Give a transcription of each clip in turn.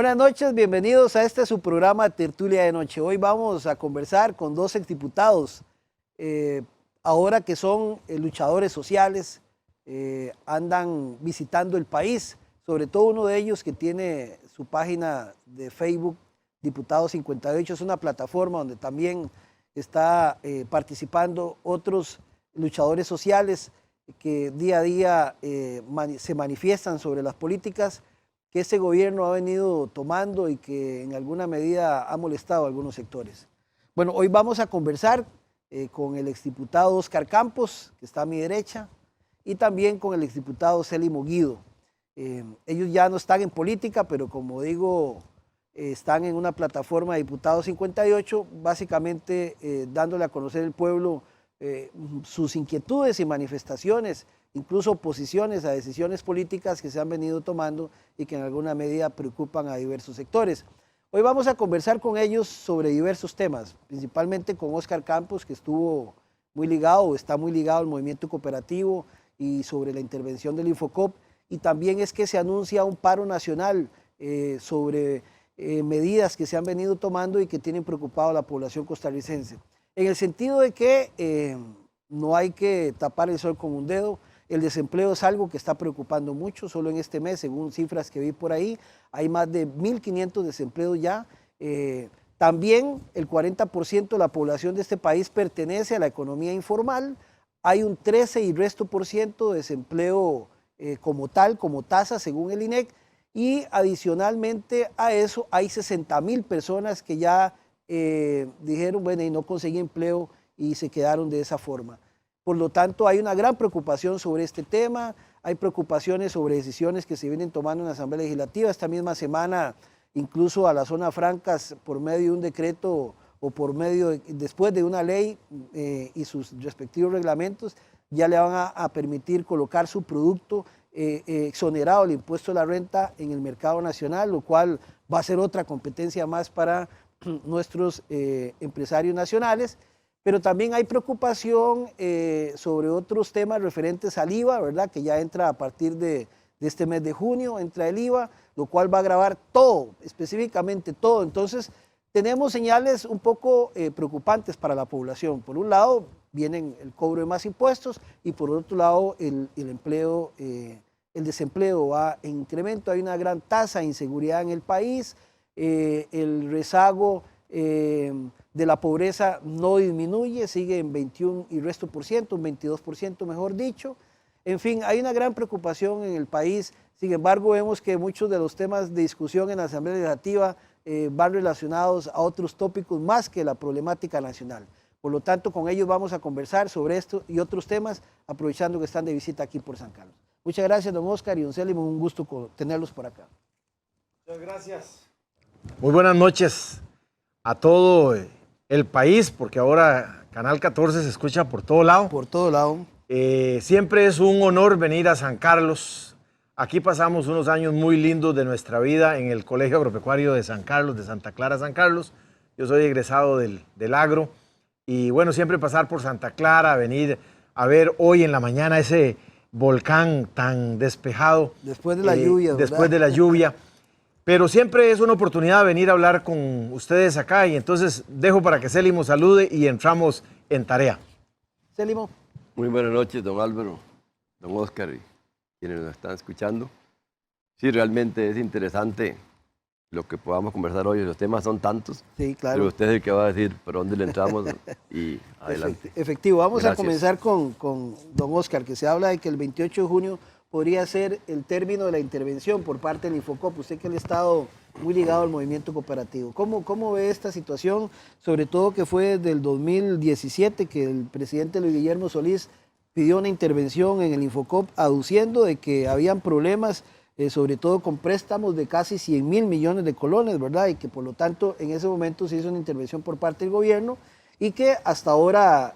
Buenas noches, bienvenidos a este su programa Tertulia de Noche. Hoy vamos a conversar con dos exdiputados, ahora que son luchadores sociales, andan visitando el país, sobre todo uno de ellos que tiene su página de Facebook, Diputado 58, es una plataforma donde también está participando otros luchadores sociales que día a día se manifiestan sobre las políticas que este gobierno ha venido tomando y que en alguna medida ha molestado a algunos sectores. Bueno, hoy vamos a conversar con el exdiputado Óscar Campos, que está a mi derecha, y también con el exdiputado Célimo Guido. Ellos ya no están en política, pero como digo, están en una plataforma de Diputado 58, básicamente dándole a conocer al pueblo sus inquietudes y manifestaciones, incluso oposiciones a decisiones políticas que se han venido tomando y que en alguna medida preocupan a diversos sectores. Hoy vamos a conversar con ellos sobre diversos temas, principalmente con Óscar Campos, que estuvo muy ligado o está muy ligado al movimiento cooperativo, y sobre la intervención del Infocop, y también es que se anuncia un paro nacional sobre medidas que se han venido tomando y que tienen preocupado a la población costarricense. En el sentido de que no hay que tapar el sol con un dedo. El desempleo es algo que está preocupando mucho. Solo en este mes, según cifras que vi por ahí, hay más de 1.500 desempleos ya. También el 40% de la población de este país pertenece a la economía informal. Hay un 13 y resto por ciento de desempleo como tal, como tasa, según el INEC. Y adicionalmente a eso hay 60.000 personas que ya dijeron, bueno, y no conseguí empleo y se quedaron de esa forma. Por lo tanto, hay una gran preocupación sobre este tema, hay preocupaciones sobre decisiones que se vienen tomando en la Asamblea Legislativa. Esta misma semana, incluso a las zonas francas, por medio de un decreto o por medio después de una ley y sus respectivos reglamentos, ya le van a permitir colocar su producto exonerado del impuesto a la renta en el mercado nacional, lo cual va a ser otra competencia más para nuestros empresarios nacionales. Pero también hay preocupación sobre otros temas referentes al IVA, ¿verdad? Que ya entra a partir de este mes de junio, entra el IVA, lo cual va a agravar todo, específicamente todo. Entonces, tenemos señales un poco preocupantes para la población. Por un lado, vienen el cobro de más impuestos y por otro lado, el desempleo va en incremento. Hay una gran tasa de inseguridad en el país, el rezago de la pobreza no disminuye, sigue en 21 y resto por ciento, un 22% mejor dicho. En fin, hay una gran preocupación en el país. Sin embargo, vemos que muchos de los temas de discusión en la Asamblea Legislativa van relacionados a otros tópicos más que la problemática nacional. Por lo tanto, con ellos vamos a conversar sobre esto y otros temas, aprovechando que están de visita aquí por San Carlos. Muchas gracias, don Óscar y don Célimo, un gusto tenerlos por acá. Muchas gracias. Muy buenas noches a todo el país, porque ahora Canal 14 se escucha por todo lado. Por todo lado. Siempre es un honor venir a San Carlos. Aquí pasamos unos años muy lindos de nuestra vida en el Colegio Agropecuario de San Carlos, de Santa Clara, San Carlos. Yo soy egresado del agro. Y bueno, siempre pasar por Santa Clara, venir a ver hoy en la mañana ese volcán tan despejado. Después de la lluvia, ¿verdad? Después de la lluvia. Pero siempre es una oportunidad venir a hablar con ustedes acá, y entonces dejo para que Célimo salude y entramos en tarea. Célimo. Muy buenas noches, don Álvaro, don Óscar y quienes nos están escuchando. Sí, realmente es interesante lo que podamos conversar hoy. Los temas son tantos. Sí, claro. Pero usted es el que va a decir por dónde le entramos y adelante. Efectivo. Vamos Gracias. a comenzar con don Óscar, que se habla de que el 28 de junio podría ser el término de la intervención por parte del Infocop. Usted que ha estado muy ligado al movimiento cooperativo. ¿Cómo ve esta situación? Sobre todo que fue desde el 2017 que el presidente Luis Guillermo Solís pidió una intervención en el Infocop aduciendo de que habían problemas, sobre todo con préstamos de casi 100.000 millones de colones, ¿verdad? Y que por lo tanto en ese momento se hizo una intervención por parte del gobierno y que hasta ahora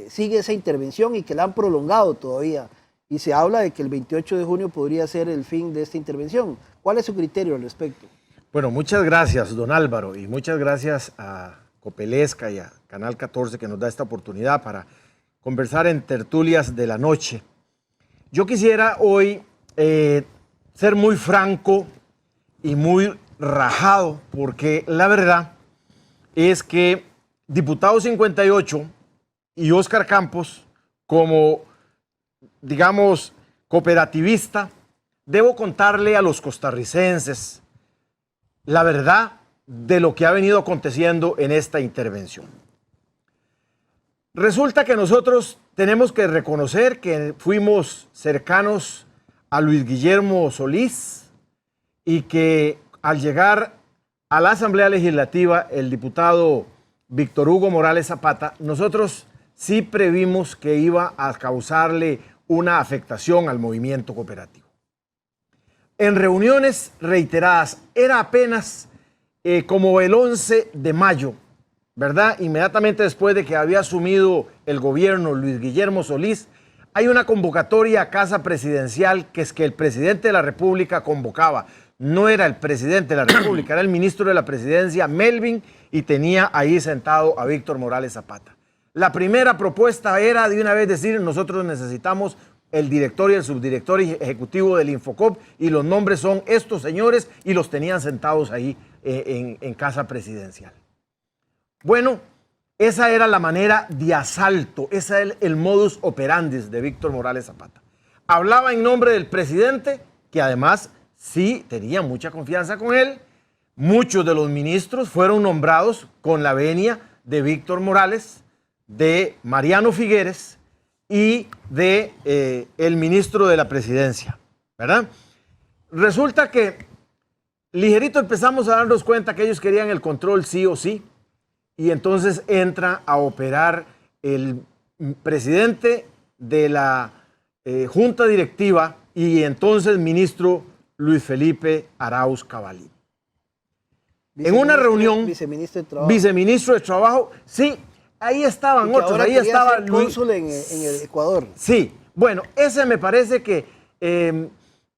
sigue esa intervención y que la han prolongado todavía. Y se habla de que el 28 de junio podría ser el fin de esta intervención. ¿Cuál es su criterio al respecto? Bueno, muchas gracias, don Álvaro, y muchas gracias a Copelesca y a Canal 14 que nos da esta oportunidad para conversar en tertulias de la noche. Yo quisiera hoy ser muy franco y muy rajado porque la verdad es que Diputado 58 y Óscar Campos, como, digamos, cooperativista, debo contarle a los costarricenses la verdad de lo que ha venido aconteciendo en esta intervención. Resulta que nosotros tenemos que reconocer que fuimos cercanos a Luis Guillermo Solís y que al llegar a la Asamblea Legislativa el diputado Víctor Hugo Morales Zapata, nosotros sí previmos que iba a causarle una afectación al movimiento cooperativo. En reuniones reiteradas, era apenas como el 11 de mayo, ¿verdad? Inmediatamente después de que había asumido el gobierno Luis Guillermo Solís, hay una convocatoria a Casa Presidencial que es que el presidente de la República convocaba. No era el presidente de la República, era el ministro de la Presidencia, Melvin, y tenía ahí sentado a Víctor Morales Zapata. La primera propuesta era de una vez decir, nosotros necesitamos el director y el subdirector ejecutivo del Infocop y los nombres son estos señores y los tenían sentados ahí en Casa Presidencial. Bueno, esa era la manera de asalto, ese era el modus operandi de Víctor Morales Zapata. Hablaba en nombre del presidente, que además sí tenía mucha confianza con él. Muchos de los ministros fueron nombrados con la venia de Víctor Morales, de Mariano Figueres y de el ministro de la Presidencia, ¿verdad? Resulta que ligerito empezamos a darnos cuenta que ellos querían el control sí o sí, y entonces entra a operar el presidente de la Junta Directiva y entonces ministro Luis Felipe Arauz Cavalini. En una reunión, viceministro de Trabajo, sí, ahí estaban otros, ahí estaba Luis. Cónsul en el Ecuador. Sí, bueno, ese me parece que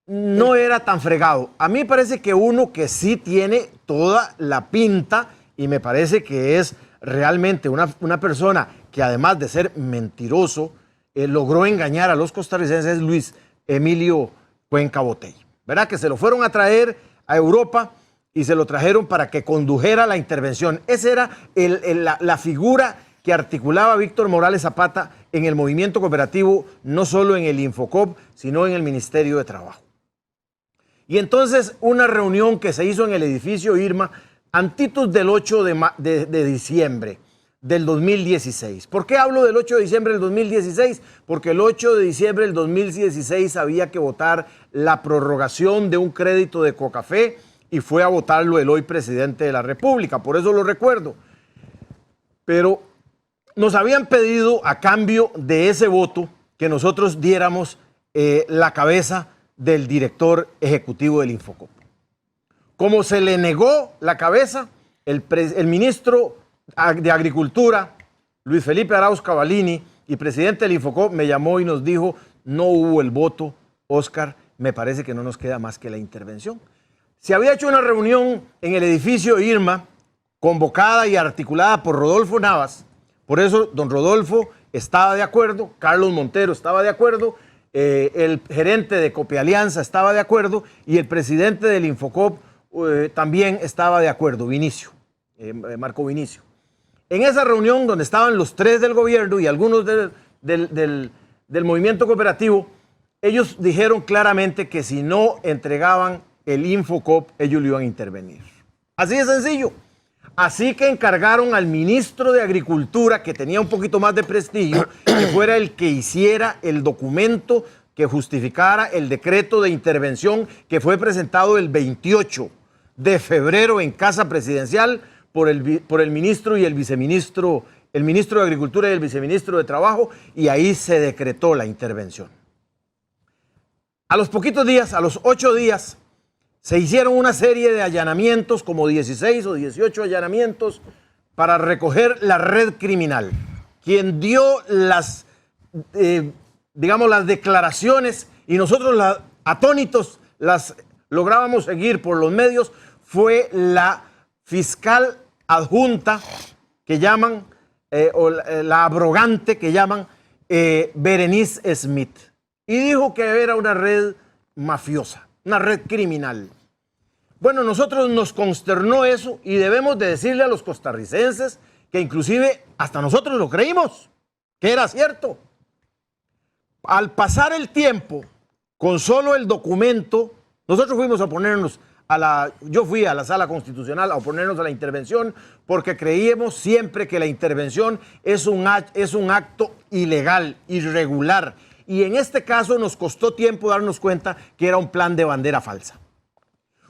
no era tan fregado. A mí me parece que uno que sí tiene toda la pinta y me parece que es realmente una persona que además de ser mentiroso, logró engañar a los costarricenses es Luis Emilio Cuenca Botey, ¿verdad? Que se lo fueron a traer a Europa y se lo trajeron para que condujera la intervención. Esa era la figura que articulaba Víctor Morales Zapata en el movimiento cooperativo, no solo en el Infocop, sino en el Ministerio de Trabajo. Y entonces una reunión que se hizo en el edificio Irma, antitos del 8 de diciembre del 2016. ¿Por qué hablo del 8 de diciembre del 2016? Porque el 8 de diciembre del 2016 había que votar la prorrogación de un crédito de Cocafé y fue a votarlo el hoy presidente de la República, por eso lo recuerdo. Pero nos habían pedido a cambio de ese voto que nosotros diéramos la cabeza del director ejecutivo del Infocop. Como se le negó la cabeza, el ministro de Agricultura, Luis Felipe Arauz Cavalini, y presidente del Infocop, me llamó y nos dijo, no hubo el voto, Óscar, me parece que no nos queda más que la intervención. Se había hecho una reunión en el edificio Irma, convocada y articulada por Rodolfo Navas, por eso don Rodolfo estaba de acuerdo, Carlos Montero estaba de acuerdo, el gerente de Copialianza estaba de acuerdo y el presidente del Infocop también estaba de acuerdo, Vinicio, Marco Vinicio. En esa reunión donde estaban los tres del gobierno y algunos del movimiento cooperativo, ellos dijeron claramente que si no entregaban el Infocop, ellos lo iban a intervenir. Así de sencillo. Así que encargaron al ministro de Agricultura, que tenía un poquito más de prestigio, que fuera el que hiciera el documento que justificara el decreto de intervención que fue presentado el 28 de febrero en Casa Presidencial por el ministro y el viceministro, el ministro de Agricultura y el viceministro de Trabajo, y ahí se decretó la intervención. A los poquitos días, a los 8 días, se hicieron una serie de allanamientos, como 16 o 18 allanamientos, para recoger la red criminal. Quien dio las declaraciones, y nosotros atónitos las lográbamos seguir por los medios, fue la fiscal adjunta que llaman, o la abrogante que llaman Berenice Smith. Y dijo que era una red mafiosa, una red criminal. Bueno, nosotros nos consternó eso y debemos de decirle a los costarricenses que inclusive hasta nosotros lo creímos, que era cierto. Al pasar el tiempo, con solo el documento, nosotros fuimos a oponernos yo fui a la sala constitucional a oponernos a la intervención porque creíamos siempre que la intervención es un acto ilegal, irregular. Y en este caso nos costó tiempo darnos cuenta que era un plan de bandera falsa.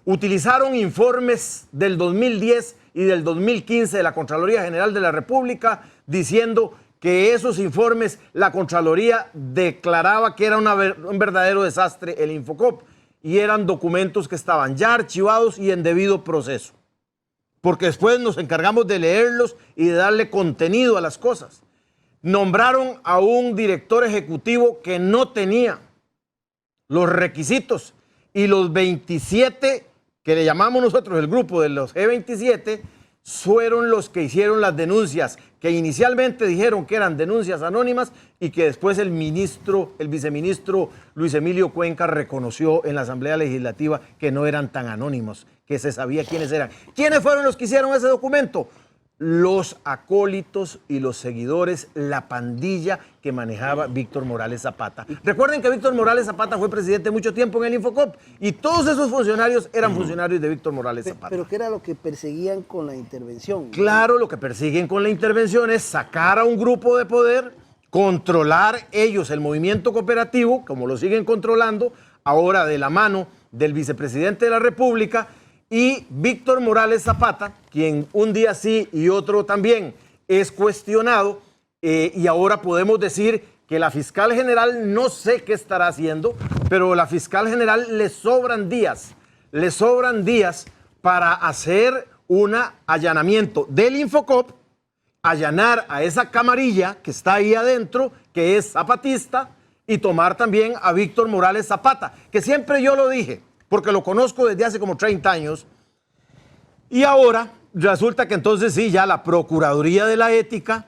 Utilizaron informes del 2010 y del 2015 de la Contraloría General de la República diciendo que esos informes la Contraloría declaraba que era un verdadero desastre el Infocop y eran documentos que estaban ya archivados y en debido proceso. Porque después nos encargamos de leerlos y de darle contenido a las cosas. Nombraron a un director ejecutivo que no tenía los requisitos y los 27 que le llamamos nosotros el grupo de los G27 fueron los que hicieron las denuncias, que inicialmente dijeron que eran denuncias anónimas y que después el viceministro Luis Emilio Cuenca reconoció en la Asamblea Legislativa que no eran tan anónimos, que se sabía quiénes eran. ¿Quiénes fueron los que hicieron ese documento? Los acólitos y los seguidores, la pandilla que manejaba Víctor Morales Zapata. Recuerden que Víctor Morales Zapata fue presidente mucho tiempo en el Infocop y todos esos funcionarios eran funcionarios de Víctor Morales Zapata. ¿Pero qué era lo que perseguían con la intervención? Claro, lo que persiguen con la intervención es sacar a un grupo de poder, controlar ellos el movimiento cooperativo, como lo siguen controlando, ahora de la mano del vicepresidente de la República, y Víctor Morales Zapata, quien un día sí y otro también es cuestionado, y ahora podemos decir que la fiscal general no sé qué estará haciendo, pero la fiscal general le sobran días para hacer un allanamiento del Infocop, allanar a esa camarilla que está ahí adentro, que es zapatista, y tomar también a Víctor Morales Zapata, que siempre yo lo dije, porque lo conozco desde hace como 30 años, y ahora resulta que entonces sí, ya la Procuraduría de la Ética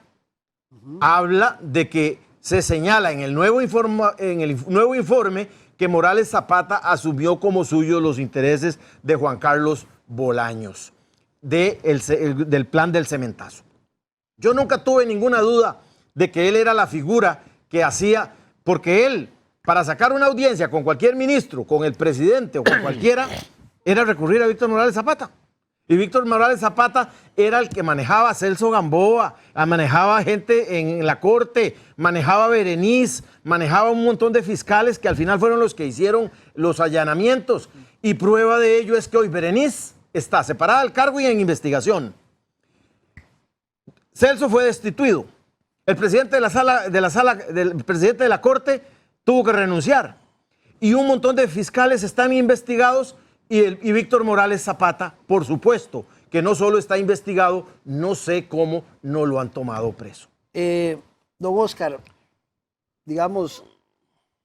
habla de que se señala en el nuevo informe que Morales Zapata asumió como suyos los intereses de Juan Carlos Bolaños, del plan del cementazo. Yo nunca tuve ninguna duda de que él era la figura que hacía, porque él, para sacar una audiencia con cualquier ministro, con el presidente o con cualquiera, era recurrir a Víctor Morales Zapata. Y Víctor Morales Zapata era el que manejaba a Celso Gamboa, manejaba gente en la corte, manejaba a Berenice, manejaba un montón de fiscales que al final fueron los que hicieron los allanamientos. Y prueba de ello es que hoy Berenice está separada del cargo y en investigación. Celso fue destituido. El presidente del presidente de la corte tuvo que renunciar. Y un montón de fiscales están investigados. Y Víctor Morales Zapata, por supuesto, que no solo está investigado, no sé cómo no lo han tomado preso. Don Oscar, digamos,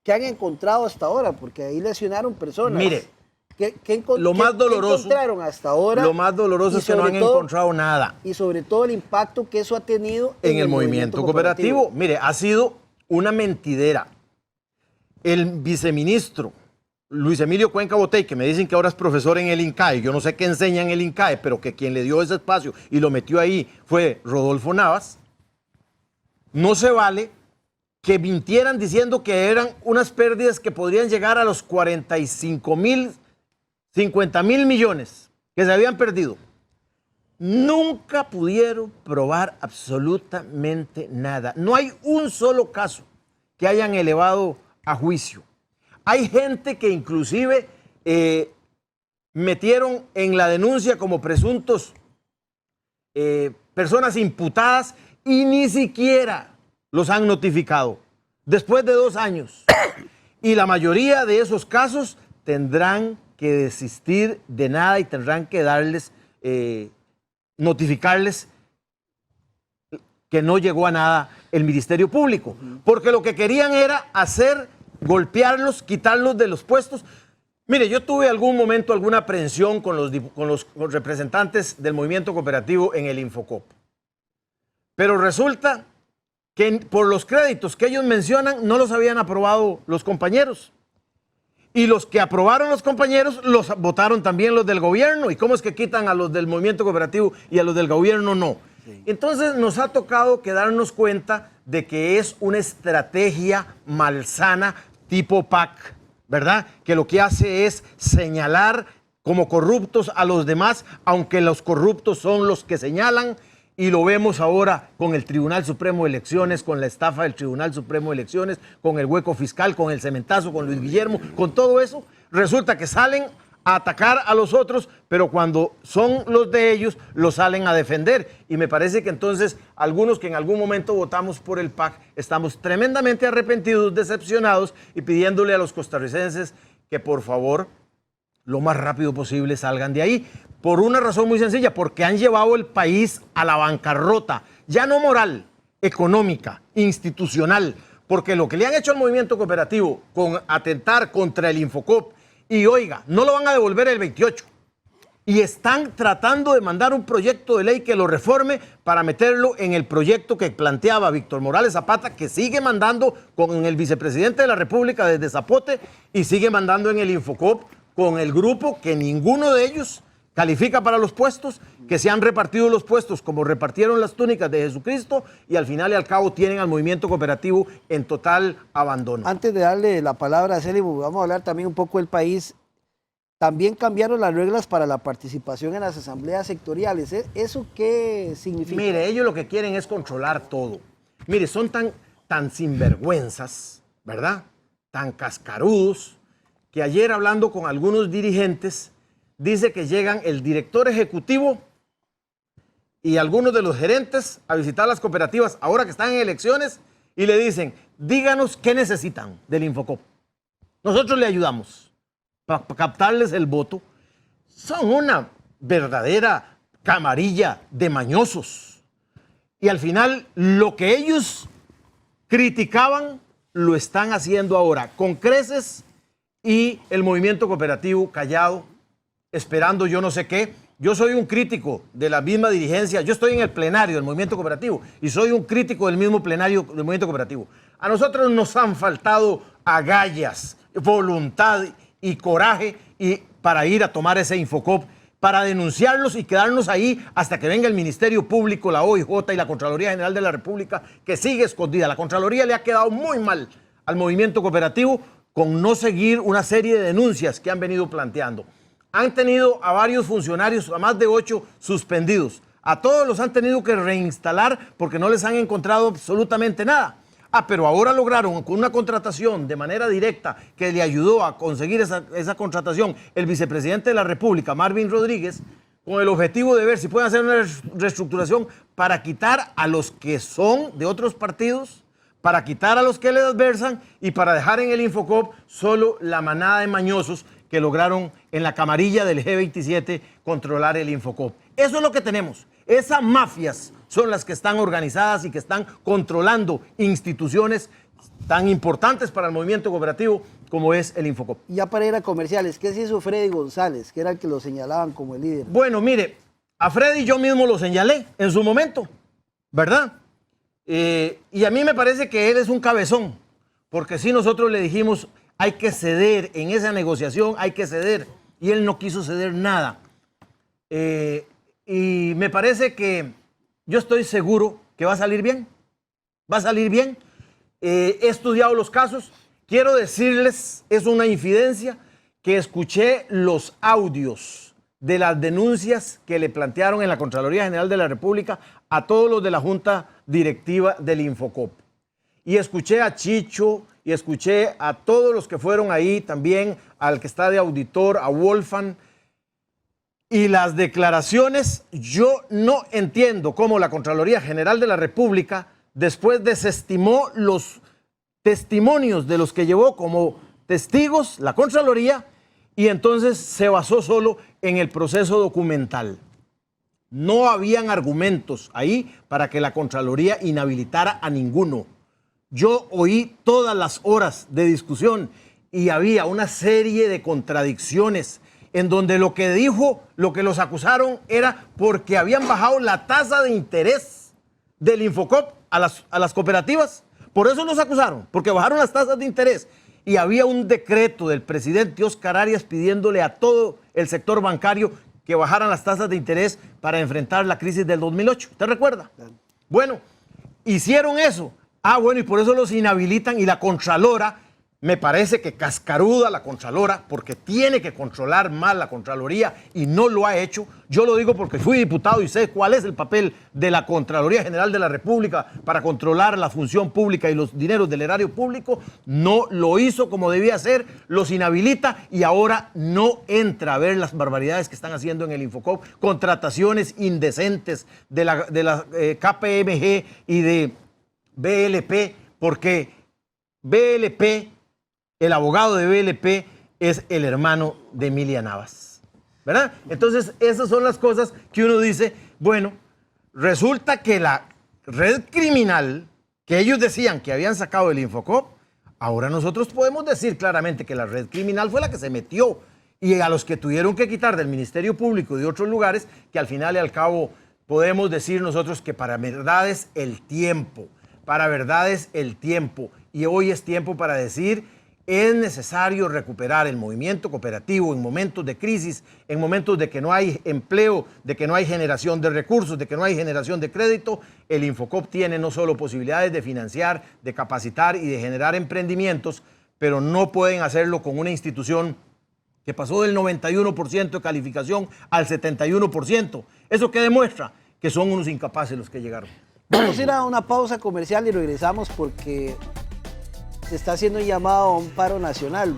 ¿qué han encontrado hasta ahora? Porque ahí lesionaron personas. Mire, ¿Qué encontraron hasta ahora? Lo más doloroso es que no han encontrado nada. Y sobre todo el impacto que eso ha tenido en el movimiento cooperativo. Mire, ha sido una mentidera. El viceministro Luis Emilio Cuenca Botey, que me dicen que ahora es profesor en el INCAE, yo no sé qué enseña en el INCAE, pero que quien le dio ese espacio y lo metió ahí fue Rodolfo Navas, no se vale que mintieran diciendo que eran unas pérdidas que podrían llegar a los 50.000 millones que se habían perdido. Nunca pudieron probar absolutamente nada. No hay un solo caso que hayan elevado a juicio. Hay gente que inclusive metieron en la denuncia como presuntos personas imputadas y ni siquiera los han notificado después de 2 años. Y la mayoría de esos casos tendrán que desistir de nada y tendrán que notificarles que no llegó a nada el Ministerio Público. Porque lo que querían era golpearlos, quitarlos de los puestos. Mire, yo tuve algún momento alguna aprehensión con los representantes del movimiento cooperativo en el Infocop. Pero resulta que por los créditos que ellos mencionan no los habían aprobado los compañeros. Y los que aprobaron los compañeros, los votaron también los del gobierno. ¿Y cómo es que quitan a los del movimiento cooperativo y a los del gobierno no? Sí. Entonces nos ha tocado que darnos cuenta de que es una estrategia malsana tipo PAC, ¿verdad? Que lo que hace es señalar como corruptos a los demás, aunque los corruptos son los que señalan. Y lo vemos ahora con el Tribunal Supremo de Elecciones, con la estafa del Tribunal Supremo de Elecciones, con el hueco fiscal, con el cementazo, con Luis Guillermo, con todo eso. Resulta que salen a atacar a los otros, pero cuando son los de ellos, los salen a defender. Y me parece que entonces algunos que en algún momento votamos por el PAC, estamos tremendamente arrepentidos, decepcionados y pidiéndole a los costarricenses que por favor, lo más rápido posible salgan de ahí. Por una razón muy sencilla, porque han llevado el país a la bancarrota, ya no moral, económica, institucional, porque lo que le han hecho al movimiento cooperativo con atentar contra el Infocop, y oiga, no lo van a devolver el 28, y están tratando de mandar un proyecto de ley que lo reforme para meterlo en el proyecto que planteaba Víctor Morales Zapata, que sigue mandando con el vicepresidente de la República desde Zapote, y sigue mandando en el Infocop con el grupo que ninguno de ellos califica para los puestos, que se han repartido los puestos como repartieron las túnicas de Jesucristo y al final y al cabo tienen al movimiento cooperativo en total abandono. Antes de darle la palabra a Célimo, vamos a hablar también un poco del país. También cambiaron las reglas para la participación en las asambleas sectoriales. ¿Eso qué significa? Mire, ellos lo que quieren es controlar todo. Mire, son tan sinvergüenzas, ¿verdad? Tan cascarudos, que ayer hablando con algunos dirigentes, dice que llegan el director ejecutivo y algunos de los gerentes a visitar las cooperativas ahora que están en elecciones y le dicen, díganos qué necesitan del Infocop. Nosotros le ayudamos para captarles el voto. Son una verdadera camarilla de mañosos. Y al final lo que ellos criticaban lo están haciendo ahora con creces y el movimiento cooperativo callado, esperando yo no sé qué. Yo soy un crítico de la misma dirigencia, yo estoy en el plenario del movimiento cooperativo y soy un crítico del mismo plenario del movimiento cooperativo. A nosotros nos han faltado agallas, voluntad y coraje para ir a tomar ese Infocop, para denunciarlos y quedarnos ahí hasta que venga el Ministerio Público, la OIJ y la Contraloría General de la República, que sigue escondida. La Contraloría le ha quedado muy mal al movimiento cooperativo con no seguir una serie de denuncias que han venido planteando. Han tenido a varios funcionarios, a más de 8 suspendidos. A todos los han tenido que reinstalar porque no les han encontrado absolutamente nada. Pero ahora lograron con una contratación de manera directa que le ayudó a conseguir esa contratación el vicepresidente de la República, Marvin Rodríguez, con el objetivo de ver si pueden hacer una reestructuración para quitar a los que son de otros partidos, para quitar a los que les adversan y para dejar en el Infocop solo la manada de mañosos que lograron en la camarilla del G27 controlar el Infocop. Eso es lo que tenemos. Esas mafias son las que están organizadas y que están controlando instituciones tan importantes para el movimiento cooperativo como es el Infocop. Ya para ir a comerciales, ¿qué se hizo Freddy González, que era el que lo señalaban como el líder? Bueno, mire, a Freddy yo mismo lo señalé en su momento, ¿verdad? Y a mí me parece que él es un cabezón, porque si nosotros le dijimos hay que ceder en esa negociación, hay que ceder, y él no quiso ceder nada. Y me parece que yo estoy seguro que va a salir bien, va a salir bien. He estudiado los casos, quiero decirles, es una infidencia, que escuché los audios de las denuncias que le plantearon en la Contraloría General de la República a todos los de la Junta Directiva del Infocop. Y escuché a Chicho y escuché a todos los que fueron ahí, también al que está de auditor, a Wolfan. Y las declaraciones, yo no entiendo cómo la Contraloría General de la República después desestimó los testimonios de los que llevó como testigos la Contraloría y entonces se basó solo en el proceso documental. No habían argumentos ahí para que la Contraloría inhabilitara a ninguno. Yo oí todas las horas de discusión y había una serie de contradicciones en donde lo que dijo, lo que los acusaron era porque habían bajado la tasa de interés del Infocop a las cooperativas. Por eso los acusaron, porque bajaron las tasas de interés. y había un decreto del presidente Oscar Arias pidiéndole a todo el sector bancario que bajaran las tasas de interés para enfrentar la crisis del 2008. ¿Usted recuerda? Bueno, hicieron eso. Ah, bueno, y por eso los inhabilitan y la Contralora, me parece que cascaruda la Contralora, porque tiene que controlar más la Contraloría y no lo ha hecho. Yo lo digo porque fui diputado y sé cuál es el papel de la Contraloría General de la República para controlar la función pública y los dineros del erario público. No lo hizo como debía hacer, los inhabilita y ahora no entra a ver las barbaridades que están haciendo en el Infocop, contrataciones indecentes de la KPMG y de BLP, porque BLP, el abogado de BLP es el hermano de Emilia Navas, ¿verdad? Entonces, esas son las cosas que uno dice, bueno, resulta que la red criminal que ellos decían que habían sacado del Infocop, ahora nosotros podemos decir claramente que la red criminal fue la que se metió y a los que tuvieron que quitar del Ministerio Público y de otros lugares, que al final y al cabo podemos decir nosotros que para verdad es el tiempo, para verdad es el tiempo, y hoy es tiempo para decir, es necesario recuperar el movimiento cooperativo en momentos de crisis, en momentos de que no hay empleo, de que no hay generación de recursos, de que no hay generación de crédito. El Infocop tiene no solo posibilidades de financiar, de capacitar y de generar emprendimientos, pero no pueden hacerlo con una institución que pasó del 91% de calificación al 71%. ¿Eso qué demuestra? Que son unos incapaces los que llegaron. Vamos a ir a una pausa comercial y regresamos porque se está haciendo un llamado a un paro nacional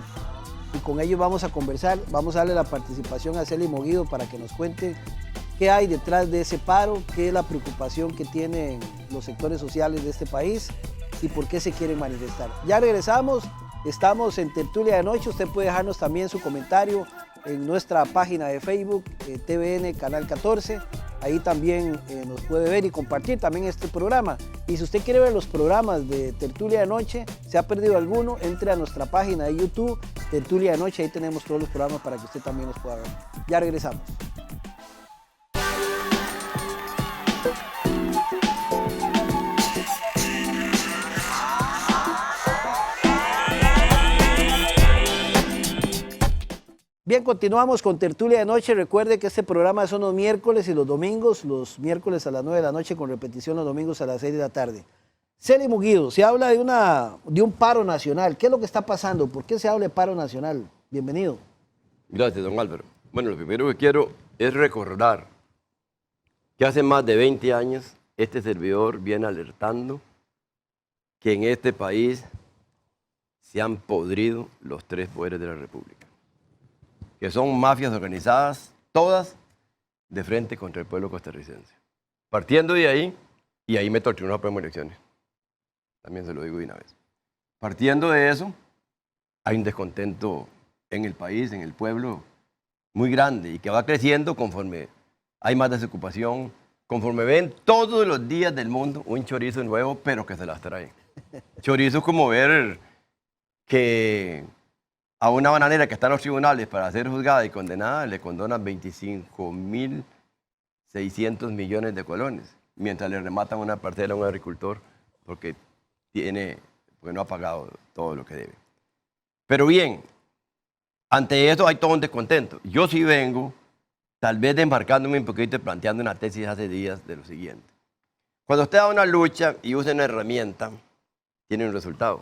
y con ello vamos a conversar, vamos a darle la participación a Celi Moguido para que nos cuente qué hay detrás de ese paro, qué es la preocupación que tienen los sectores sociales de este país y por qué se quieren manifestar. Ya regresamos, estamos en Tertulia de Noche, usted puede dejarnos también su comentario en nuestra página de Facebook, TVN Canal 14, ahí también nos puede ver y compartir también este programa. Y si usted quiere ver los programas de Tertulia de Noche, se ha perdido alguno, entre a nuestra página de YouTube, Tertulia de Noche, ahí tenemos todos los programas para que usted también los pueda ver. Ya regresamos. Bien, continuamos con Tertulia de Noche. Recuerde que este programa son los miércoles y los domingos, los miércoles a las 9 de la noche con repetición los domingos a las 6 de la tarde. Celi Moguido, se habla de un paro nacional. ¿Qué es lo que está pasando? ¿Por qué se habla de paro nacional? Bienvenido. Gracias, don Álvaro. Bueno, lo primero que quiero es recordar que hace más de 20 años este servidor viene alertando que en este país se han podrido los tres poderes de la República, que son mafias organizadas, todas de frente contra el pueblo costarricense. Partiendo de ahí, y ahí meto al Tribunal Supremo de Elecciones, también se lo digo de una vez. Partiendo de eso, hay un descontento en el país, en el pueblo, muy grande y que va creciendo conforme hay más desocupación, conforme ven todos los días del mundo un chorizo nuevo, pero que se las trae. Chorizo como ver que a una bananera que está en los tribunales para ser juzgada y condenada le condonan 25.600 millones de colones, mientras le rematan una parcela a un agricultor porque no ha pagado todo lo que debe. Pero bien, ante eso hay todo un descontento. Yo sí vengo, tal vez desmarcándome un poquito y planteando una tesis hace días de lo siguiente. Cuando usted da una lucha y usa una herramienta, tiene un resultado.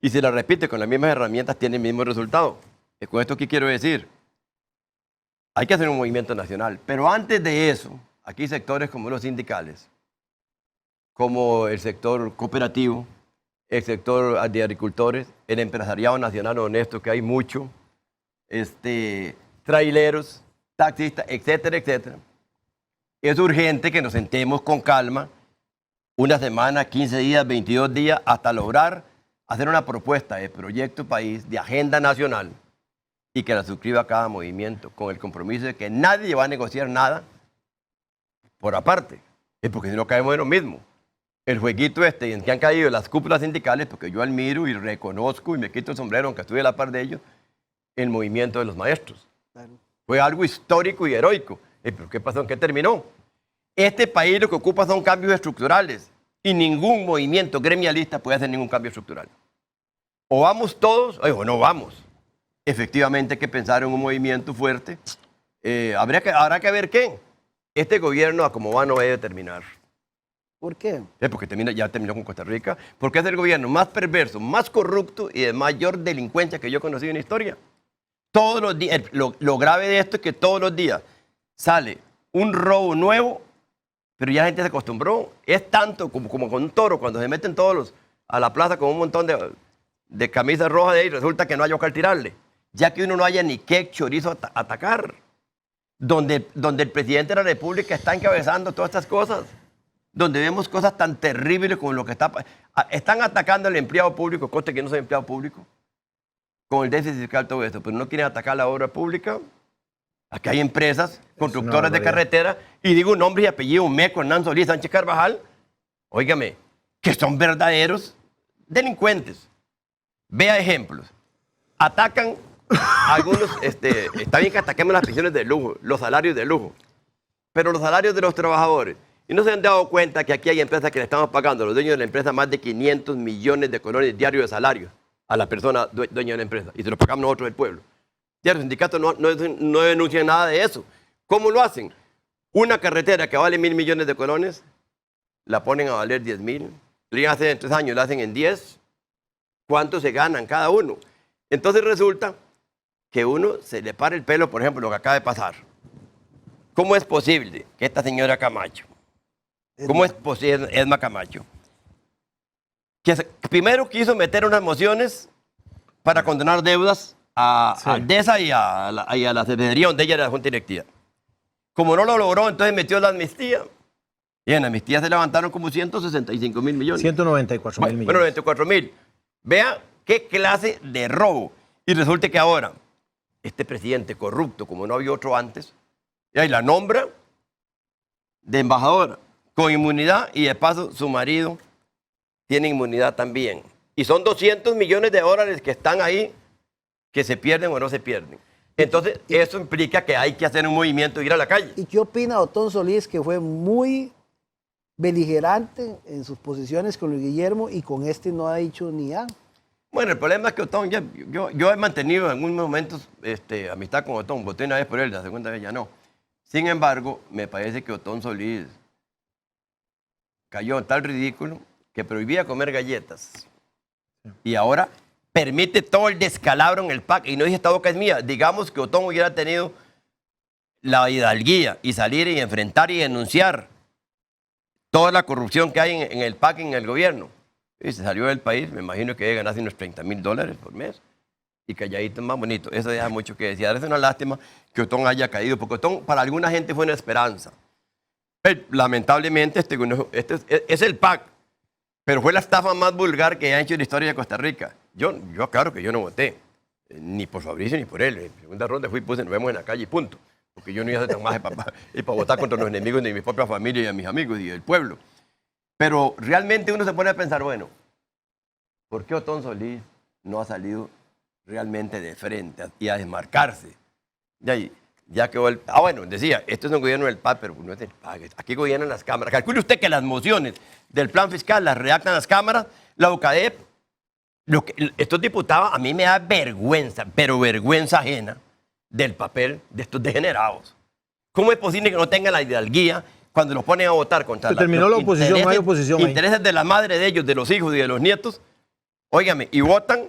Y si la repite con las mismas herramientas, tiene el mismo resultado. ¿Con esto qué quiero decir? Hay que hacer un movimiento nacional. Pero antes de eso, aquí sectores como los sindicales, como el sector cooperativo, el sector de agricultores, el empresariado nacional honesto, que hay mucho, traileros, taxistas, etcétera, etcétera. Es urgente que nos sentemos con calma, una semana, 15 días, 22 días, hasta lograr hacer una propuesta de proyecto país, de agenda nacional, y que la suscriba cada movimiento, con el compromiso de que nadie va a negociar nada por aparte, porque si no caemos en lo mismo. El jueguito en que han caído las cúpulas sindicales, porque yo admiro y reconozco y me quito el sombrero, aunque estuve a la par de ellos, el movimiento de los maestros. Claro. Fue algo histórico y heroico. ¿Pero qué pasó? ¿En qué terminó? Este país lo que ocupa son cambios estructurales y ningún movimiento gremialista puede hacer ningún cambio estructural. O vamos todos, o no vamos. Efectivamente hay que pensar en un movimiento fuerte. Habrá que ver qué. Este gobierno, a como va, no debe terminar. ¿Por qué? Porque ya terminó con Costa Rica. Porque es el gobierno más perverso, más corrupto y de mayor delincuencia que yo he conocido en la historia. Todos los días, lo grave de esto es que todos los días sale un robo nuevo, pero ya la gente se acostumbró. Es tanto como con un toro, cuando se meten todos a la plaza con un montón de camisas rojas de ahí, resulta que no hay que tirarle. Ya que uno no haya ni qué chorizo atacar. Donde el presidente de la República está encabezando todas estas cosas. Donde vemos cosas tan terribles como lo que están atacando al empleado público, coste que no soy empleado público, con el déficit fiscal, todo esto, pero no quieren atacar la obra pública. Aquí hay empresas, constructoras de carretera, y digo nombre y apellido, Meco, Hernán Solís, Sánchez Carvajal, óigame, que son verdaderos delincuentes. Vea ejemplos. Atacan algunos, está bien que ataquemos las pensiones de lujo, los salarios de lujo, pero los salarios de los trabajadores. Y no se han dado cuenta que aquí hay empresas que le estamos pagando a los dueños de la empresa más de 500 millones de colones diarios de salario a la persona dueña de la empresa. Y se lo pagamos nosotros del pueblo. Ya los sindicatos no denuncian nada de eso. ¿Cómo lo hacen? Una carretera que vale 1.000 millones de colones, la ponen a valer 10.000. Lo iban a hacer en 3 años, la hacen en 10. ¿Cuánto se ganan cada uno? Entonces resulta que uno se le para el pelo, por ejemplo, lo que acaba de pasar. ¿Cómo es posible que esta señora Camacho, cómo es posible, Edma Camacho, que primero quiso meter unas mociones para condonar deudas a Aldesa y a la Secretaría donde ella era la Junta Directiva? Como no lo logró, entonces metió la amnistía. Y en la amnistía se levantaron como 165.000 millones. 194.000 millones. Bueno, 94.000. Vea qué clase de robo. Y resulta que ahora, este presidente corrupto, como no había otro antes, y ahí la nombra de embajadora con inmunidad, y de paso su marido tiene inmunidad también. Y son 200 millones de dólares que están ahí, que se pierden o no se pierden. Entonces, eso implica que hay que hacer un movimiento e ir a la calle. ¿Y qué opina Otón Solís, que fue muy beligerante en sus posiciones con Luis Guillermo y con este no ha dicho ni A? Bueno, el problema es que Otón, yo he mantenido en algunos momentos amistad con Otón, voté una vez por él, la segunda vez ya no. Sin embargo, me parece que Otón Solís cayó en tal ridículo que prohibía comer galletas. Y ahora permite todo el descalabro en el PAC. Y no dije, esta boca es mía. Digamos que Otón hubiera tenido la hidalguía y salir y enfrentar y denunciar toda la corrupción que hay en el PAC, en el gobierno. Y se salió del país, me imagino que ganase unos $30.000 por mes. Y calladito es más bonito. Eso deja mucho que decir. Ahora es una lástima que Otón haya caído, porque Otón para alguna gente fue una esperanza. Lamentablemente este es el PAC, pero fue la estafa más vulgar que ha hecho en la historia de Costa Rica. Yo claro que yo no voté, ni por Fabricio ni por él. En segunda ronda puse, nos vemos en la calle y punto. Porque yo no iba a ser tan más para votar contra los enemigos de mi propia familia y de mis amigos y del pueblo. Pero realmente uno se pone a pensar, bueno, ¿por qué Otón Solís no ha salido realmente de frente y a desmarcarse? De ahí, ya que bueno, decía, esto es un gobierno del PAC, pero no es del PAC. Aquí gobiernan las cámaras. Calcule usted que las mociones del plan fiscal las redactan las cámaras, la UCADEP. Estos diputados, a mí me da vergüenza, pero vergüenza ajena del papel de estos degenerados. ¿Cómo es posible que no tengan la hidalguía cuando los ponen a votar contra Se terminó la oposición, no hay oposición ahí. Intereses de la madre de ellos, de los hijos y de los nietos? Óigame, y votan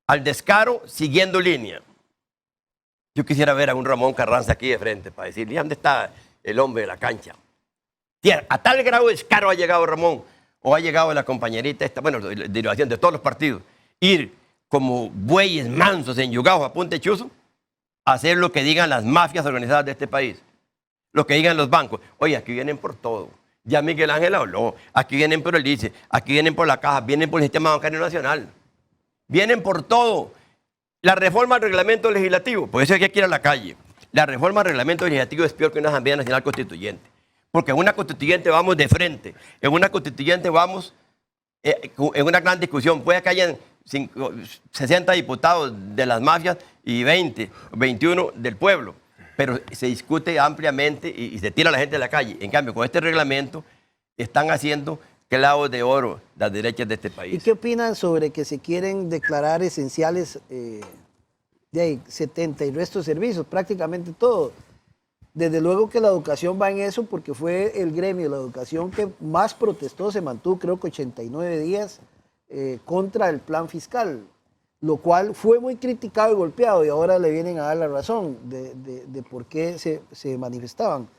al descaro siguiendo línea. Yo quisiera ver a un Ramón Carranza aquí de frente para decirle, ¿dónde está el hombre de la cancha? A tal grado de descaro ha llegado Ramón, o ha llegado la compañerita esta, bueno, de derivación de todos los partidos, ir como bueyes mansos, enyugados a punta de chuzo, a hacer lo que digan las mafias organizadas de este país, lo que digan los bancos. Oye, aquí vienen por todo. Ya Miguel Ángel habló, aquí vienen por el ICE, aquí vienen por la caja, vienen por el sistema bancario nacional, vienen por todo. La reforma al reglamento legislativo, por eso hay que ir a la calle. La reforma al reglamento legislativo es peor que una Asamblea Nacional Constituyente. Porque en una constituyente vamos de frente, en una constituyente vamos en una gran discusión. Puede que hayan 60 diputados de las mafias y 20, 21 del pueblo, pero se discute ampliamente y se tira a la gente de la calle. En cambio, con este reglamento están haciendo clavos de oro las derechas de este ¿Y país. qué opinan sobre que se quieren declarar esenciales de ahí, 70 y resto de servicios, prácticamente todo? Desde luego que la educación va en eso porque fue el gremio de la educación que más protestó, se mantuvo creo que 89 días contra el plan fiscal, lo cual fue muy criticado y golpeado y ahora le vienen a dar la razón de por qué se manifestaban.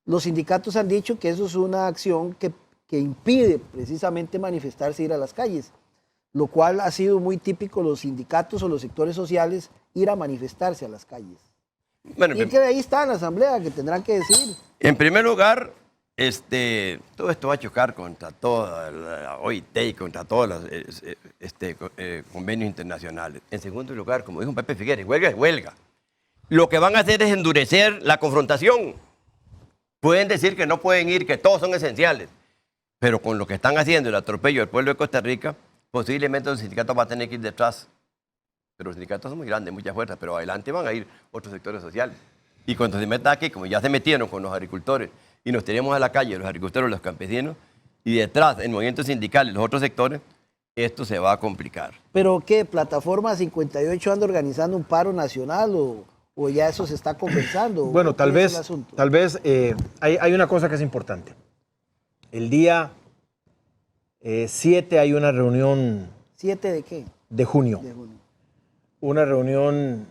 Los sindicatos han dicho que eso es una acción que impide precisamente manifestarse, ir a las calles, lo cual ha sido muy típico de los sindicatos o los sectores sociales, ir a manifestarse a las calles. Bueno, Y que ahí está en la asamblea, que tendrán que decir. en primer lugar, todo esto va a chocar contra toda la OIT y contra todos los convenios internacionales. En segundo lugar, como dijo Pepe Figueres, huelga es huelga. Lo que van a hacer es endurecer la confrontación. Pueden decir que no pueden ir, que todos son esenciales, pero con lo que están haciendo, el atropello del pueblo de Costa Rica, posiblemente los sindicatos van a tener que ir detrás. Pero los sindicatos son muy grandes, mucha fuerza, pero adelante van a ir otros sectores sociales. Y cuando se metan aquí, como ya se metieron con los agricultores, y nos tenemos a la calle, los agricultores, los campesinos, y detrás, el movimiento sindical y los otros sectores, esto se va a complicar. ¿Pero qué? ¿Plataforma 58 anda organizando un paro nacional o ya eso se está conversando? Bueno, tal ¿Qué es vez, el asunto? hay una cosa que es importante. El día 7 hay una reunión ¿7 de qué? de junio. De junio. Una reunión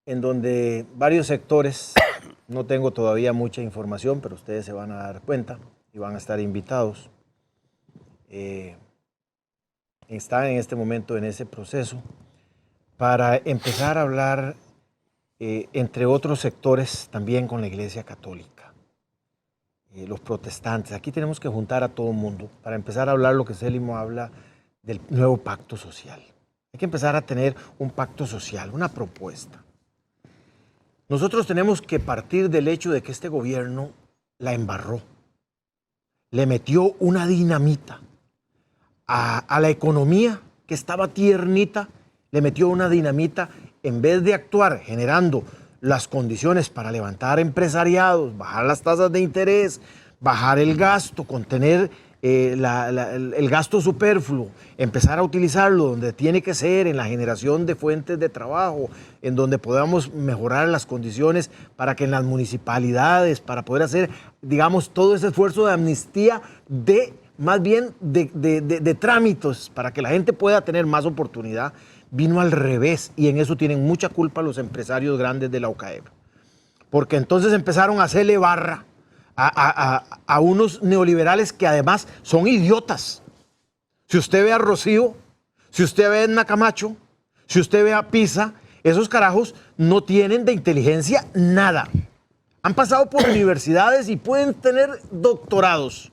en donde varios sectores, no tengo todavía mucha información, pero ustedes se van a dar cuenta y van a estar invitados. Están en este momento en ese proceso para empezar a hablar, entre otros sectores, también con la Iglesia Católica, los protestantes. Aquí tenemos que juntar a todo el mundo para empezar a hablar lo que Célimo habla del nuevo pacto social. Hay que empezar a tener un pacto social, una propuesta. Nosotros tenemos que partir del hecho de que este gobierno la embarró. Le metió una dinamita a la economía que estaba tiernita, le metió una dinamita en vez de actuar generando las condiciones para levantar empresariados, bajar las tasas de interés, bajar el gasto, contener el gasto superfluo, empezar a utilizarlo donde tiene que ser, en la generación de fuentes de trabajo, en donde podamos mejorar las condiciones para que en las municipalidades, para poder hacer, digamos, todo ese esfuerzo de amnistía más bien de trámites, para que la gente pueda tener más oportunidad, vino al revés, y en eso tienen mucha culpa los empresarios grandes de la UCAEB. Porque entonces empezaron a hacerle barra a unos neoliberales que además son idiotas. Si usted ve a Rocío, si usted ve a Edna Camacho, si usted ve a Pisa, esos carajos no tienen de inteligencia nada. Han pasado por universidades y pueden tener doctorados,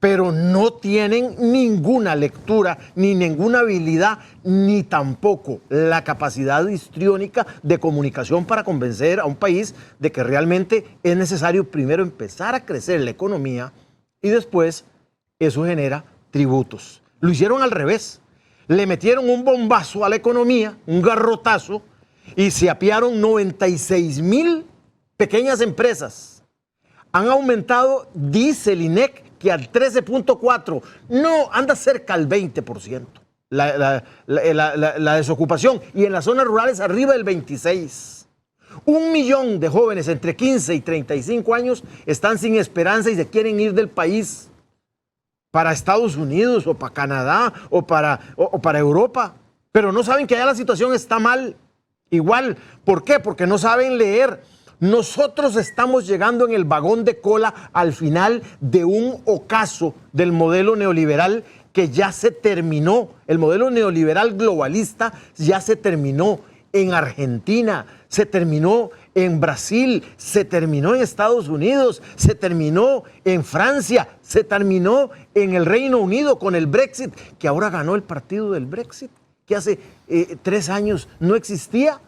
pero no tienen ninguna lectura, ni ninguna habilidad, ni tampoco la capacidad histriónica de comunicación para convencer a un país de que realmente es necesario primero empezar a crecer la economía y después eso genera tributos. Lo hicieron al revés. Le metieron un bombazo a la economía, un garrotazo, y se apiaron 96,000 pequeñas empresas. Han aumentado, dice el INEC, que al 13.4%, no, anda cerca al 20%, la desocupación, y en las zonas rurales arriba del 26%. 1 millón de jóvenes entre 15 y 35 años están sin esperanza y se quieren ir del país para Estados Unidos o para Canadá o para Europa, pero no saben que allá la situación está mal. Igual, ¿por qué? Porque no saben leer. Nosotros estamos llegando en el vagón de cola al final de un ocaso del modelo neoliberal que ya se terminó. El modelo neoliberal globalista ya se terminó en Argentina, se terminó en Brasil, se terminó en Estados Unidos, se terminó en Francia, se terminó en el Reino Unido con el Brexit, que ahora ganó el partido del Brexit, que hace 3 años no existía.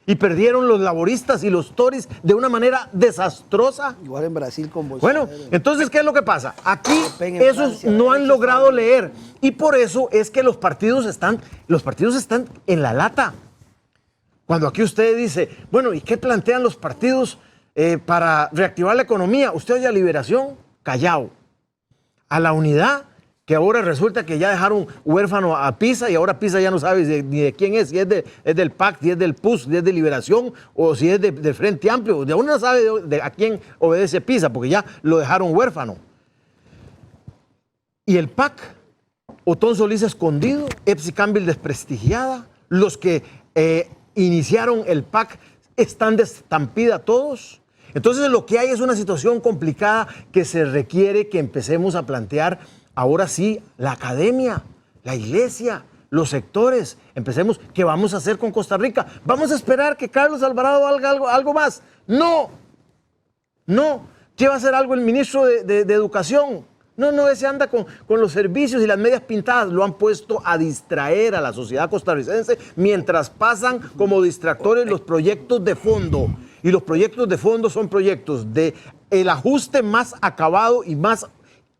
Y perdieron los laboristas y los tories de una manera desastrosa. Igual en Brasil con Bolsonaro. Bueno, entonces, ¿qué es lo que pasa? Aquí Le Pen en esos Francia, no han derechos logrado también. leer. Y por eso es que los partidos están en la lata. Cuando aquí usted dice, bueno, ¿y qué plantean los partidos para reactivar la economía? Usted oye a Liberación, callado. a la unidad, que ahora resulta que ya dejaron huérfano a PISA y ahora PISA ya no sabe ni de quién es, si es, es del PAC, si es del PUS, si es de Liberación o si es del Frente Amplio. De uno no sabe a quién obedece PISA porque ya lo dejaron huérfano. Y el PAC, Otón Solís escondido, Epsi Campbell desprestigiada, los que iniciaron el PAC están de estampida todos. Entonces lo que hay es una situación complicada que se requiere que empecemos a plantear ahora sí la academia, la iglesia, los sectores. Empecemos, ¿qué vamos a hacer con Costa Rica? ¿Vamos a esperar que Carlos Alvarado haga algo más? No, no. ¿Qué va a hacer algo el ministro de Educación? No, ese anda con los servicios y las medias pintadas. Lo han puesto a distraer a la sociedad costarricense mientras pasan como distractores los proyectos de fondo. Y los proyectos de fondo son proyectos de el ajuste más acabado y más,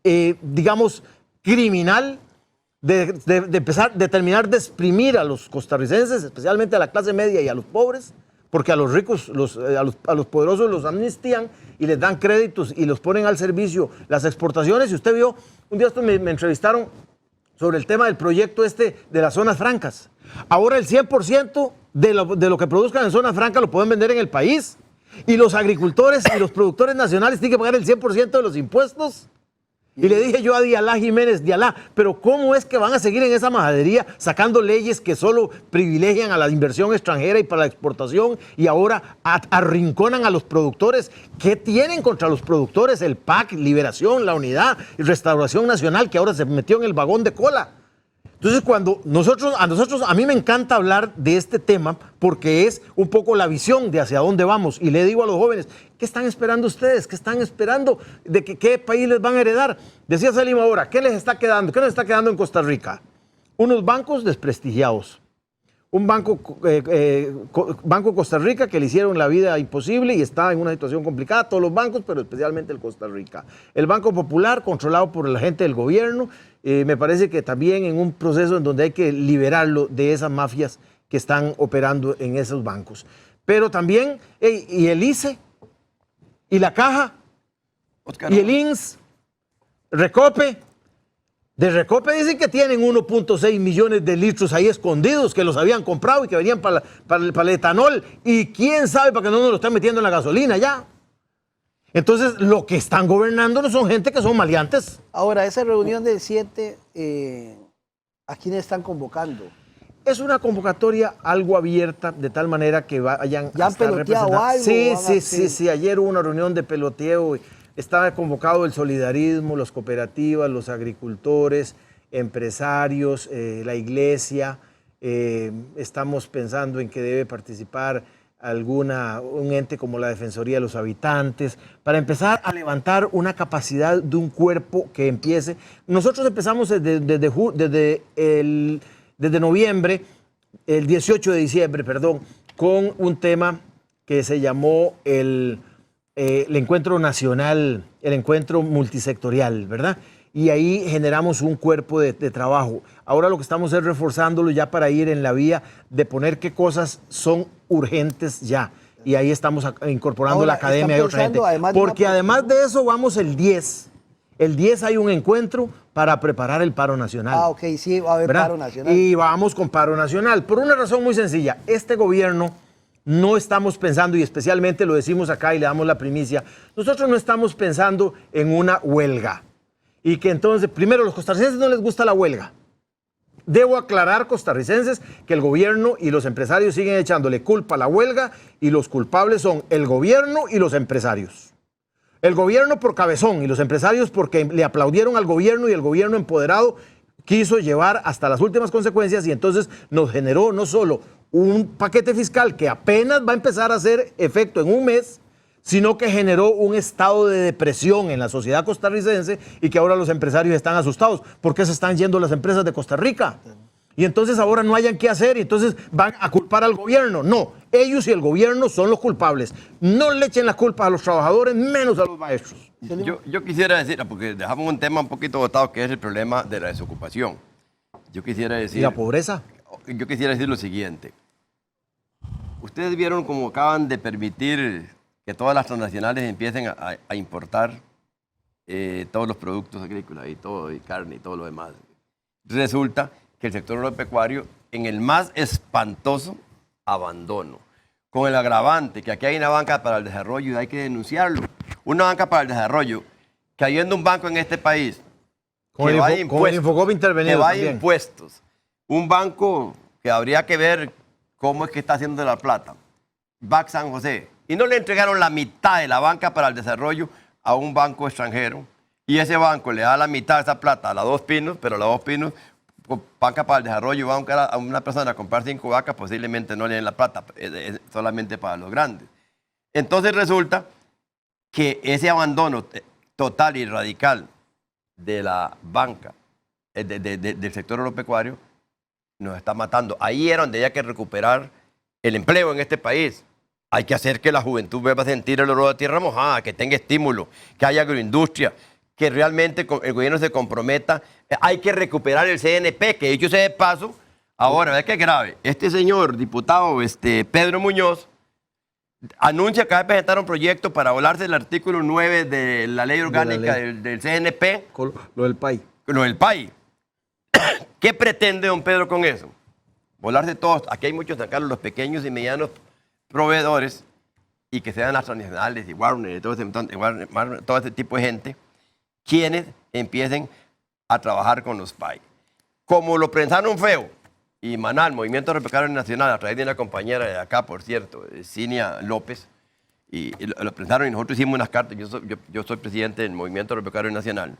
digamos, criminal de empezar, de terminar de exprimir a los costarricenses, especialmente a la clase media y a los pobres, porque a los ricos, a los poderosos los amnistían y les dan créditos y los ponen al servicio las exportaciones. Y usted vio, un día me entrevistaron sobre el tema del proyecto de las zonas francas. Ahora el 100% de lo que produzcan en zonas francas lo pueden vender en el país. Y los agricultores y los productores nacionales tienen que pagar el 100% de los impuestos. Y le dije yo a Dialá Jiménez, Dialá, pero ¿cómo es que van a seguir en esa majadería sacando leyes que solo privilegian a la inversión extranjera y para la exportación y ahora arrinconan a los productores? ¿Qué tienen contra los productores? El PAC, Liberación, la Unidad y Restauración Nacional, que ahora se metió en el vagón de cola. Entonces, cuando a mí me encanta hablar de este tema porque es un poco la visión de hacia dónde vamos. Y le digo a los jóvenes, ¿qué están esperando ustedes? ¿Qué están esperando? ¿De qué país les van a heredar? Decía Salim ahora, ¿qué les está quedando? ¿Qué nos está quedando en Costa Rica? Unos bancos desprestigiados. Un banco Costa Rica que le hicieron la vida imposible y está en una situación complicada, todos los bancos, pero especialmente el Costa Rica. El Banco Popular, controlado por la gente del gobierno, me parece que también en un proceso en donde hay que liberarlo de esas mafias que están operando en esos bancos. Pero también, y el ICE, y la Caja, Oscar, y el INS, Recope. De Recope dicen que tienen 1.6 millones de litros ahí escondidos que los habían comprado y que venían para el etanol. Y quién sabe para qué no nos lo están metiendo en la gasolina ya. Entonces, lo que están gobernando no son gente que son maleantes. Ahora, esa reunión del 7, ¿a quiénes están convocando? Es una convocatoria algo abierta, de tal manera que vayan ¿ya han peloteado algo? Sí. Ayer hubo una reunión de peloteo. Estaba convocado el solidarismo, las cooperativas, los agricultores, empresarios, la iglesia. Estamos pensando en que debe participar un ente como la Defensoría de los Habitantes, para empezar a levantar una capacidad de un cuerpo que empiece. Nosotros empezamos desde noviembre, el 18 de diciembre, perdón, con un tema que se llamó el encuentro nacional, el encuentro multisectorial, ¿verdad? Y ahí generamos un cuerpo de trabajo. Ahora lo que estamos es reforzándolo ya para ir en la vía de poner qué cosas son urgentes ya. Y ahí estamos incorporando la academia de otra gente. Porque además de eso vamos el 10. El 10 hay un encuentro para preparar el paro nacional. Ah, ok, sí, va a haber, ¿verdad? Paro nacional. Y vamos con paro nacional. Por una razón muy sencilla. Este gobierno no estamos pensando, y especialmente lo decimos acá y le damos la primicia, nosotros no estamos pensando en una huelga. Y que entonces, primero, los costarricenses no les gusta la huelga. Debo aclarar, costarricenses, que el gobierno y los empresarios siguen echándole culpa a la huelga y los culpables son el gobierno y los empresarios. El gobierno por cabezón y los empresarios porque le aplaudieron al gobierno y el gobierno empoderado quiso llevar hasta las últimas consecuencias y entonces nos generó no solo un paquete fiscal que apenas va a empezar a hacer efecto en un mes, sino que generó un estado de depresión en la sociedad costarricense y que ahora los empresarios están asustados. ¿Por qué se están yendo las empresas de Costa Rica? Y entonces ahora no hayan qué hacer y entonces van a culpar al gobierno. No, ellos y el gobierno son los culpables. No le echen la culpa a los trabajadores, menos a los maestros. Yo quisiera decir, porque dejamos un tema un poquito botado, que es el problema de la desocupación. Yo quisiera decir... ¿Y la pobreza? Yo quisiera decir lo siguiente. Ustedes vieron cómo acaban de permitir que todas las transnacionales empiecen a importar todos los productos agrícolas y todo, y carne y todo lo demás. Resulta que el sector agropecuario en el más espantoso abandono, con el agravante que aquí hay una banca para el desarrollo y hay que denunciarlo. Una banca para el desarrollo, que habiendo un banco en este país Con el Infogov intervenido que va a también. impuestos, un banco que habría que ver cómo es que está haciendo la plata, BAC San José, y no le entregaron la mitad de la banca para el desarrollo a un banco extranjero, y ese banco le da la mitad de esa plata a la Dos Pinos, pero la Dos Pinos, banca para el desarrollo, va a una persona a comprar 5 vacas, posiblemente no le den la plata, es solamente para los grandes. Entonces resulta que ese abandono total y radical de la banca, del sector agropecuario, nos está matando. Ahí era donde había que recuperar el empleo en este país. Hay que hacer que la juventud vuelva a sentir el olor de tierra mojada, que tenga estímulo, que haya agroindustria, que realmente el gobierno se comprometa. Hay que recuperar el CNP, que dicho sea de paso, ahora, ¿ves qué grave? Este señor diputado Pedro Muñoz anuncia que va a presentar un proyecto para volarse el artículo 9 de la ley orgánica del CNP. Lo del PAI. Lo del PAI. ¿Qué pretende don Pedro con eso? Volarse todos. Aquí hay muchos, San Carlos, los pequeños y medianos proveedores, y que sean las transnacionales y Warner y todo ese tipo de gente, quienes empiecen a trabajar con los PAI. Como lo pensaron feo, y Manal, Movimiento Agropecuario Nacional, a través de una compañera de acá, por cierto, Cinia López, y lo pensaron y nosotros hicimos unas cartas. Yo soy presidente del Movimiento Agropecuario Nacional,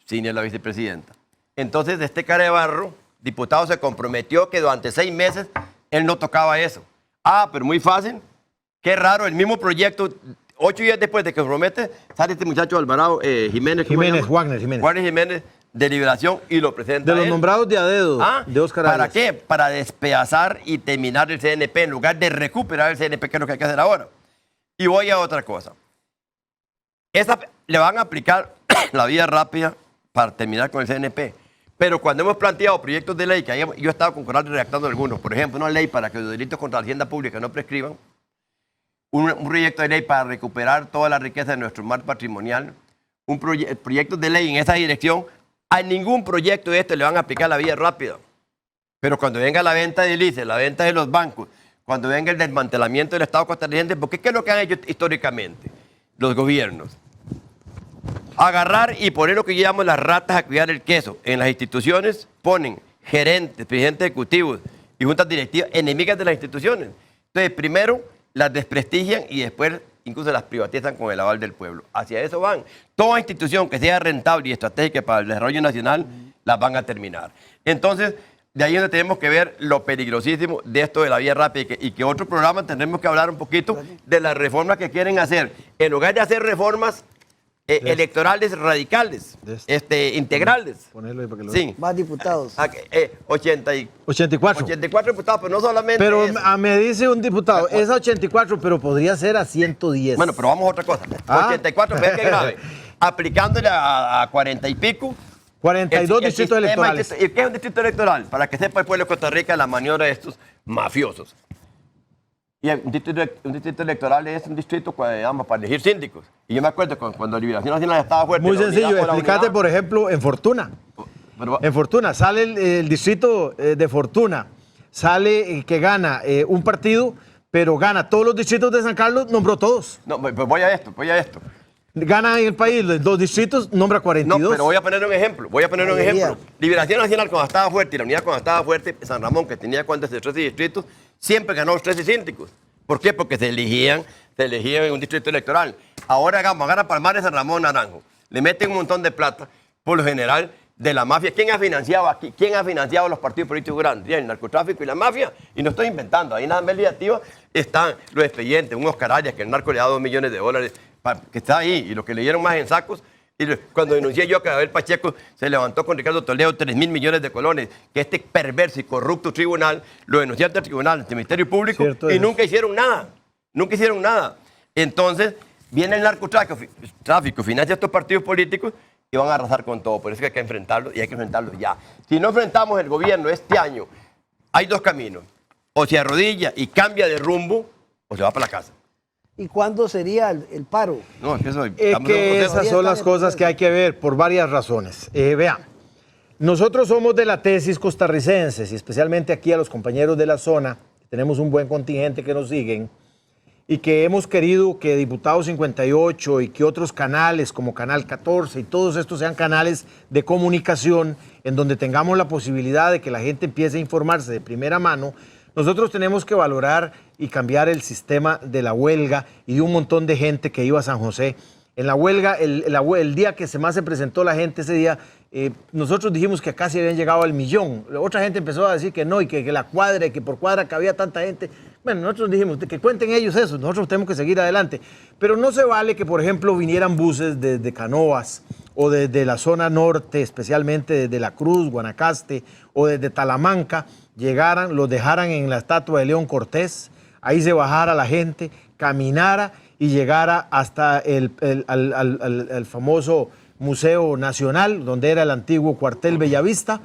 Cinia es la vicepresidenta. Entonces, este Carebarro, diputado, se comprometió que durante 6 meses él no tocaba eso. Ah, pero muy fácil. Qué raro, el mismo proyecto, 8 días después de que se promete, sale este muchacho Alvarado Jiménez. Wagner Jiménez. De Liberación, y lo presenta. De los nombrados de a dedo, de Óscar Arias. ¿Para qué? Para despedazar y terminar el CNP en lugar de recuperar el CNP, que es lo que hay que hacer ahora. Y voy a otra cosa. Le van a aplicar la vía rápida para terminar con el CNP. Pero cuando hemos planteado proyectos de ley, yo he estado con Coral redactando algunos, por ejemplo, una ley para que los delitos contra la hacienda pública no prescriban, un proyecto de ley para recuperar toda la riqueza de nuestro mar patrimonial, proyectos de ley en esa dirección. A ningún proyecto de este le van a aplicar la vía rápida. Pero cuando venga la venta de ICE, la venta de los bancos, cuando venga el desmantelamiento del Estado costarricense, porque ¿qué es lo que han hecho históricamente los gobiernos? Agarrar y poner lo que llamamos las ratas a cuidar el queso. En las instituciones ponen gerentes, presidentes ejecutivos y juntas directivas enemigas de las instituciones. Entonces, primero las desprestigian y después incluso las privatizan con el aval del pueblo. Hacia eso van. Toda institución que sea rentable y estratégica para el desarrollo nacional, las van a terminar. Entonces, de ahí es donde tenemos que ver lo peligrosísimo de esto de la vía rápida, y que otro programa tendremos que hablar un poquito de las reformas que quieren hacer. En lugar de hacer reformas electorales radicales, integrales. Ponerlo ahí para que lo sí. Más diputados. 84. 84 diputados, pero no solamente Pero eso. me dice un diputado, es a 84, pero podría ser a 110. Bueno, pero vamos a otra cosa. 84, ve qué grave. Aplicándole a 40 y pico. 42 distritos electorales. ¿Y qué es un distrito electoral? Para que sepa el pueblo de Costa Rica la maniobra de estos mafiosos. Y un distrito electoral es un distrito, digamos, para elegir síndicos. Y yo me acuerdo cuando Liberación Nacional estaba fuerte. Muy sencillo, explícate, por ejemplo, en Fortuna. En Fortuna, sale el distrito de Fortuna, sale que gana un partido, pero gana todos los distritos de San Carlos, nombró todos. No, pues voy a esto. Gana en el país los distritos, nombra 42. No, pero voy a poner un ejemplo. Liberación Nacional, cuando estaba fuerte, y la unidad cuando estaba fuerte, San Ramón, que tenía 13 distritos, siempre ganó los 13 síndicos. ¿Por qué? Porque se elegían en un distrito electoral. Ahora agarra Palmares, San Ramón, Naranjo. Le meten un montón de plata, por lo general, de la mafia. ¿Quién ha financiado aquí? ¿Quién ha financiado los partidos políticos grandes? El narcotráfico y la mafia. Y no estoy inventando. Ahí en la mediativa están los expedientes. Un Óscar Arias, que el narco le da $2 millones, que está ahí. Y lo que le dieron más en sacos. Y cuando denuncié yo que Abel Pacheco se levantó con Ricardo Toledo 3.000 millones de colones, que este perverso y corrupto tribunal lo denunció ante el tribunal, ante el Ministerio Público, y nunca hicieron nada. Entonces, viene el narcotráfico, financia estos partidos políticos y van a arrasar con todo. Por eso hay que enfrentarlos, y hay que enfrentarlos ya. Si no enfrentamos el gobierno este año, hay 2 caminos. O se arrodilla y cambia de rumbo, o se va para la casa. ¿Y cuándo sería el paro? No, es que eso... Es que esas son las cosas que hay que ver por varias razones. Vean, nosotros somos de la tesis costarricenses y especialmente aquí a los compañeros de la zona, tenemos un buen contingente que nos siguen y que hemos querido que Diputados 58 y que otros canales como Canal 14 y todos estos sean canales de comunicación en donde tengamos la posibilidad de que la gente empiece a informarse de primera mano. Nosotros tenemos que valorar y cambiar el sistema de la huelga y de un montón de gente que iba a San José. En la huelga, el día que más se presentó la gente, ese día, nosotros dijimos que casi habían llegado al 1.000.000. Otra gente empezó a decir que no, y que la cuadra, y que por cuadra que había tanta gente. Bueno, nosotros dijimos que cuenten ellos eso, nosotros tenemos que seguir adelante. Pero no se vale que, por ejemplo, vinieran buses desde Canoas o desde la zona norte, especialmente desde La Cruz, Guanacaste o desde Talamanca, llegaran, los dejaran en la estatua de León Cortés, ahí se bajara la gente, caminara y llegara hasta el famoso Museo Nacional, donde era el antiguo cuartel Bellavista.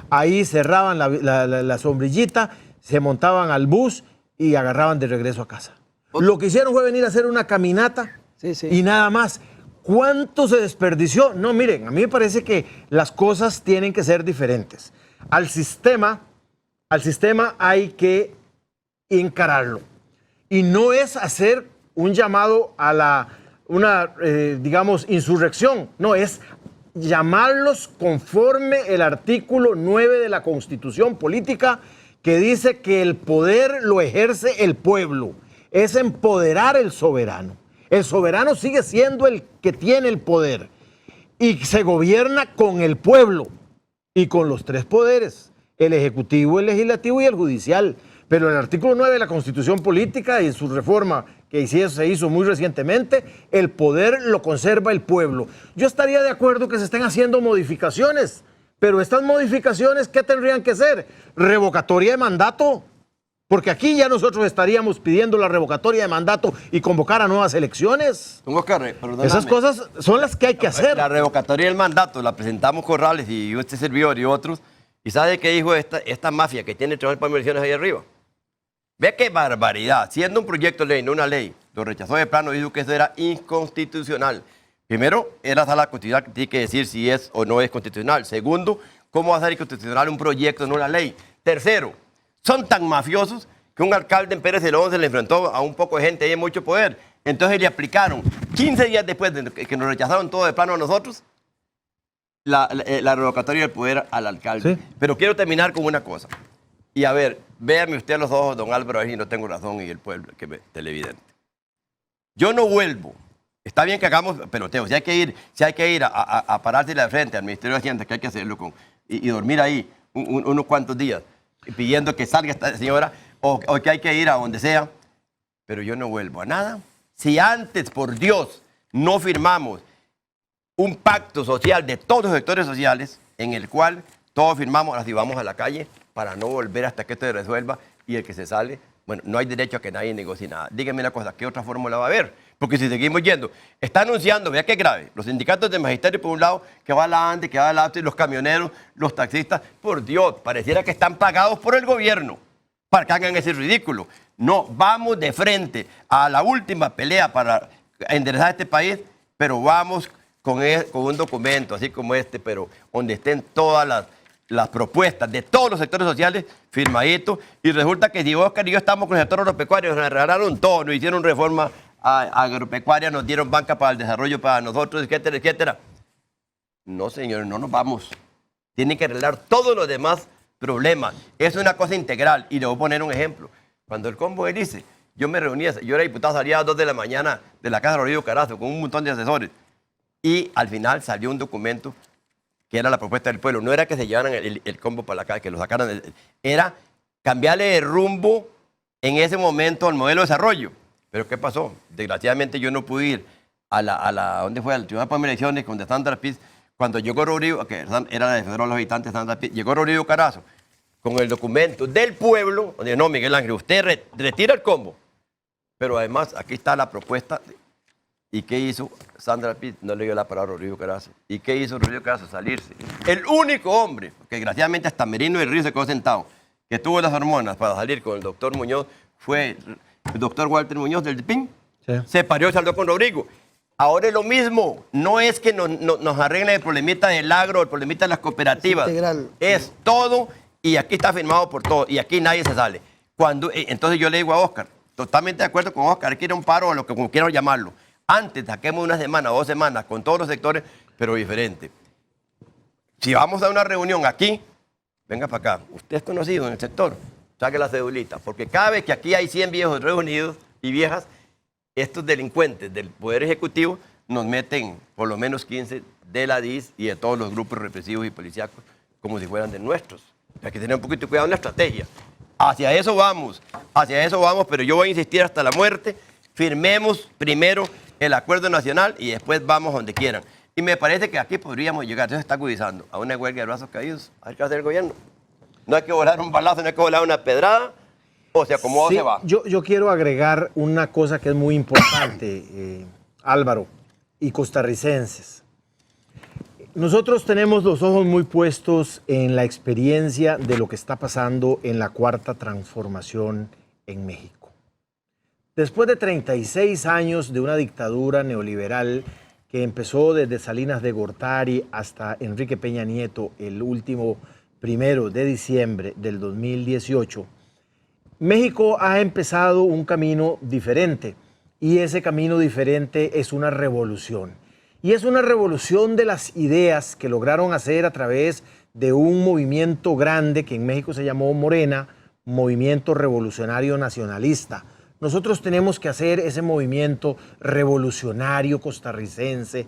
Ahí cerraban la sombrillita, se montaban al bus y agarraban de regreso a casa. Lo que hicieron fue venir a hacer una caminata y nada más. ¿Cuánto se desperdició? No, miren, a mí me parece que las cosas tienen que ser diferentes. Al sistema hay que encararlo. Y no es hacer un llamado a digamos, insurrección. No, es llamarlos conforme el artículo 9 de la Constitución Política, que dice que el poder lo ejerce el pueblo. Es empoderar al soberano. El soberano sigue siendo el que tiene el poder. Y se gobierna con el pueblo y con los tres poderes: el ejecutivo, el legislativo y el judicial. Pero el artículo 9 de la Constitución Política y su reforma que se hizo muy recientemente, el poder lo conserva el pueblo. Yo estaría de acuerdo que se estén haciendo modificaciones, pero estas modificaciones, ¿qué tendrían que ser? Revocatoria de mandato, porque aquí ya nosotros estaríamos pidiendo la revocatoria de mandato y convocar a nuevas elecciones. Esas cosas son las que hay que hacer. La revocatoria del mandato la presentamos Corrales y este servidor y otros. ¿Y sabe qué dijo esta mafia que tiene el Tribunal para Elecciones ahí arriba? Ve qué barbaridad. Siendo un proyecto de ley, no una ley, lo rechazó de plano y dijo que eso era inconstitucional. Primero, era la constitucional que tiene que decir si es o no es constitucional. Segundo, ¿cómo va a ser inconstitucional un proyecto, no una ley? Tercero, son tan mafiosos que un alcalde en Pérez Celedón se le enfrentó a un poco de gente ahí de mucho poder. Entonces le aplicaron, 15 días después de que nos rechazaron todo de plano a nosotros, la revocatoria del poder al alcalde. Sí. Pero quiero terminar con una cosa. Y a ver, véame usted a los ojos, don Álvaro, a ver si no tengo razón y el pueblo, televidente. Yo no vuelvo. Está bien que hagamos peloteo. Si hay que ir a pararse de frente al Ministerio de Hacienda, que hay que hacerlo y dormir ahí unos cuantos días, pidiendo que salga esta señora, o que hay que ir a donde sea. Pero yo no vuelvo a nada. Si antes, por Dios, no firmamos un pacto social de todos los sectores sociales, en el cual todos firmamos, así vamos a la calle para no volver hasta que esto se resuelva, y el que se sale, bueno, no hay derecho a que nadie negocie nada. Dígame una cosa, ¿qué otra fórmula va a haber? Porque si seguimos yendo, está anunciando, vea qué grave, los sindicatos de magisterio por un lado, que va a la ANDE, que va a la APTE, los camioneros, los taxistas, por Dios, pareciera que están pagados por el gobierno para que hagan ese ridículo. No, vamos de frente a la última pelea para enderezar este país, pero vamos con un documento así como este, pero donde estén todas las propuestas de todos los sectores sociales firmaditos, y resulta que si Oscar y yo estamos con el sector agropecuario, nos regalaron todo, nos hicieron reforma agropecuaria, nos dieron banca para el desarrollo para nosotros, etcétera, etcétera. No, señores, no nos vamos. Tienen que arreglar todos los demás problemas. Es una cosa integral, y le voy a poner un ejemplo. Cuando el combo dice, yo me reunía, yo era diputado, salía a las 2 de la mañana de la casa de Rodrigo Carazo con un montón de asesores, y al final salió un documento que era la propuesta del pueblo. No era que se llevaran el combo para la calle, que lo sacaran, era cambiarle el rumbo en ese momento al modelo de desarrollo. Pero ¿qué pasó? Desgraciadamente yo no pude ir ¿dónde fue? Al Tribunal para Elecciones con Sandra Piz, cuando llegó Rodrigo, que era la defensora de los habitantes, Sandra Piz, llegó Rodrigo Carazo con el documento del pueblo, donde no, Miguel Ángel, usted retira el combo. Pero además, aquí está la propuesta. ¿Y qué hizo Sandra Piz? No le dio la palabra a Rodrigo Carazo. ¿Y qué hizo Rodrigo Carazo? Salirse. El único hombre, que desgraciadamente hasta Merino del Río se quedó sentado, que tuvo las hormonas para salir con el doctor Muñoz, fue el doctor Walter Muñoz del PIN. Sí. Se parió y salió con Rodrigo. Ahora es lo mismo. No es que nos arreglen el problemita del agro, el problemita de las cooperativas. Es integral. Es todo y aquí está firmado por todo y aquí nadie se sale. Entonces yo le digo a Oscar, totalmente de acuerdo con Oscar, hay que ir a un paro o lo que como quieran llamarlo. Antes saquemos una semana o 2 semanas con todos los sectores, pero diferente. Si vamos a una reunión aquí, venga para acá. Usted es conocido en el sector, saque la cedulita. Porque cada vez que aquí hay 100 viejos reunidos y viejas, estos delincuentes del Poder Ejecutivo nos meten por lo menos 15 de la DIS y de todos los grupos represivos y policíacos como si fueran de nuestros. Hay que tener un poquito de cuidado en la estrategia. Hacia eso vamos, pero yo voy a insistir hasta la muerte. Firmemos primero el acuerdo nacional y después vamos donde quieran. Y me parece que aquí podríamos llegar, eso se está agudizando, a una huelga de brazos caídos. Hay que hacer el gobierno. No hay que volar un balazo, no hay que volar una pedrada, o se acomoda o Sí, se va. yo quiero agregar una cosa que es muy importante, Álvaro, y costarricenses. Nosotros tenemos los ojos muy puestos en la experiencia de lo que está pasando en la Cuarta Transformación en México. Después de 36 años de una dictadura neoliberal que empezó desde Salinas de Gortari hasta Enrique Peña Nieto, el último 1 de diciembre del 2018, México ha empezado un camino diferente y ese camino diferente es una revolución. Y es una revolución de las ideas que lograron hacer a través de un movimiento grande que en México se llamó Morena, Movimiento Revolucionario Nacionalista. Nosotros tenemos que hacer ese movimiento revolucionario costarricense,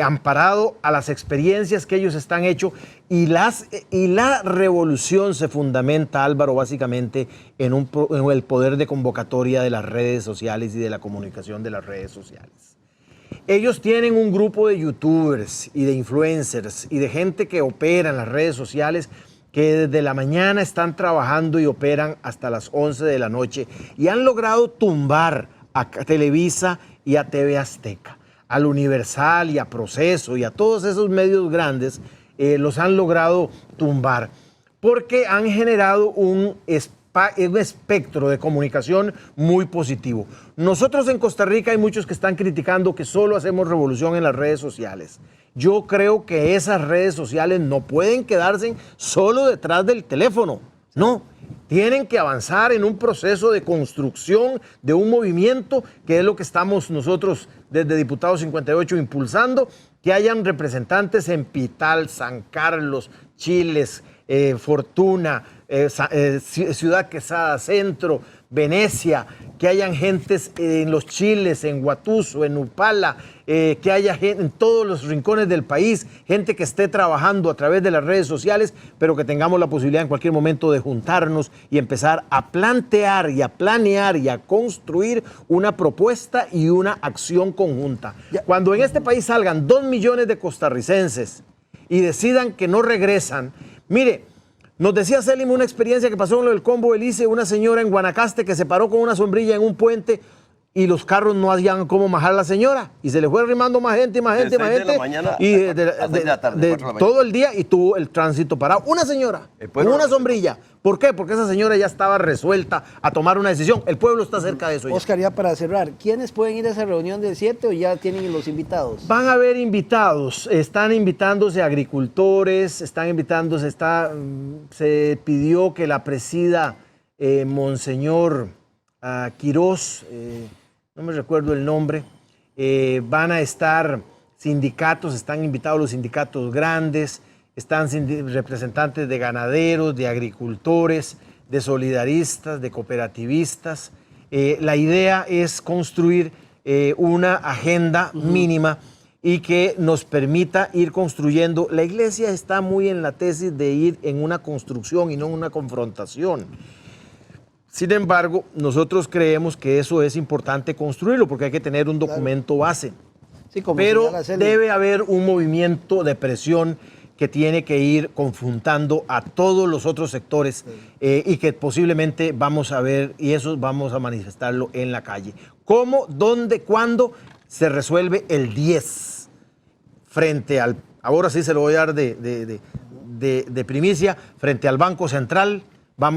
amparado a las experiencias que ellos están hechos y la revolución se fundamenta, Álvaro, básicamente en el poder de convocatoria de las redes sociales y de la comunicación de las redes sociales. Ellos tienen un grupo de youtubers y de influencers y de gente que opera en las redes sociales que desde la mañana están trabajando y operan hasta las 11 de la noche y han logrado tumbar a Televisa y a TV Azteca, al Universal y a Proceso y a todos esos medios grandes, los han logrado tumbar porque han generado un espectro de comunicación muy positivo. Nosotros en Costa Rica hay muchos que están criticando que solo hacemos revolución en las redes sociales. Yo creo que esas redes sociales no pueden quedarse solo detrás del teléfono. No, tienen que avanzar en un proceso de construcción de un movimiento que es lo que estamos nosotros desde Diputados 58 impulsando, que hayan representantes en Pital, San Carlos, Chiles, Fortuna, Ciudad Quesada Centro, Venecia, que hayan gentes en los Chiles, en Huatuso, en Upala, que haya gente en todos los rincones del país, gente que esté trabajando a través de las redes sociales, pero que tengamos la posibilidad en cualquier momento de juntarnos y empezar a plantear y a planear y a construir una propuesta y una acción conjunta. Cuando en este país salgan 2 millones de costarricenses y decidan que no regresan, mire, nos decía Selim una experiencia que pasó en lo del Combo Belice, una señora en Guanacaste que se paró con una sombrilla en un puente y los carros no hacían cómo majar a la señora y se le fue arrimando más gente y más gente y más gente y todo el día y tuvo el tránsito parado. Una señora con una sombrilla. ¿Por qué? Porque esa señora ya estaba resuelta a tomar una decisión. El pueblo está cerca de eso ya. Oscar, ya para cerrar, ¿quiénes pueden ir a esa reunión del 7 o ya tienen los invitados? Van a haber invitados, están invitándose agricultores, están invitándose, se pidió que la presida Monseñor Quirós, no me recuerdo el nombre, van a estar sindicatos, están invitados los sindicatos grandes, están representantes de ganaderos, de agricultores, de solidaristas, de cooperativistas. La idea es construir una agenda mínima y que nos permita ir construyendo. La iglesia está muy en la tesis de ir en una construcción y no en una confrontación. Sin embargo, nosotros creemos que eso es importante construirlo porque hay que tener un documento base. Sí, como pero debe haber un movimiento de presión que tiene que ir confrontando a todos los otros sectores y que posiblemente vamos a ver y eso vamos a manifestarlo en la calle. ¿Cómo, dónde, cuándo se resuelve el 10? Frente al, ahora sí se lo voy a dar de primicia, frente al Banco Central,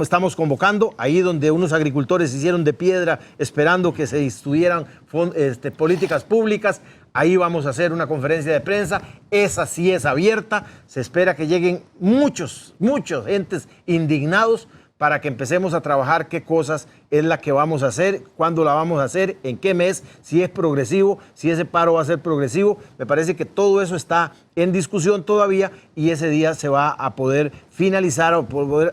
Estamos convocando, ahí donde unos agricultores se hicieron de piedra esperando que se estuvieran políticas públicas, ahí vamos a hacer una conferencia de prensa, esa sí es abierta, se espera que lleguen muchos entes indignados para que empecemos a trabajar qué cosas es la que vamos a hacer, cuándo la vamos a hacer, en qué mes, si es progresivo, si ese paro va a ser progresivo. Me parece que todo eso está en discusión todavía y ese día se va a poder finalizar o poder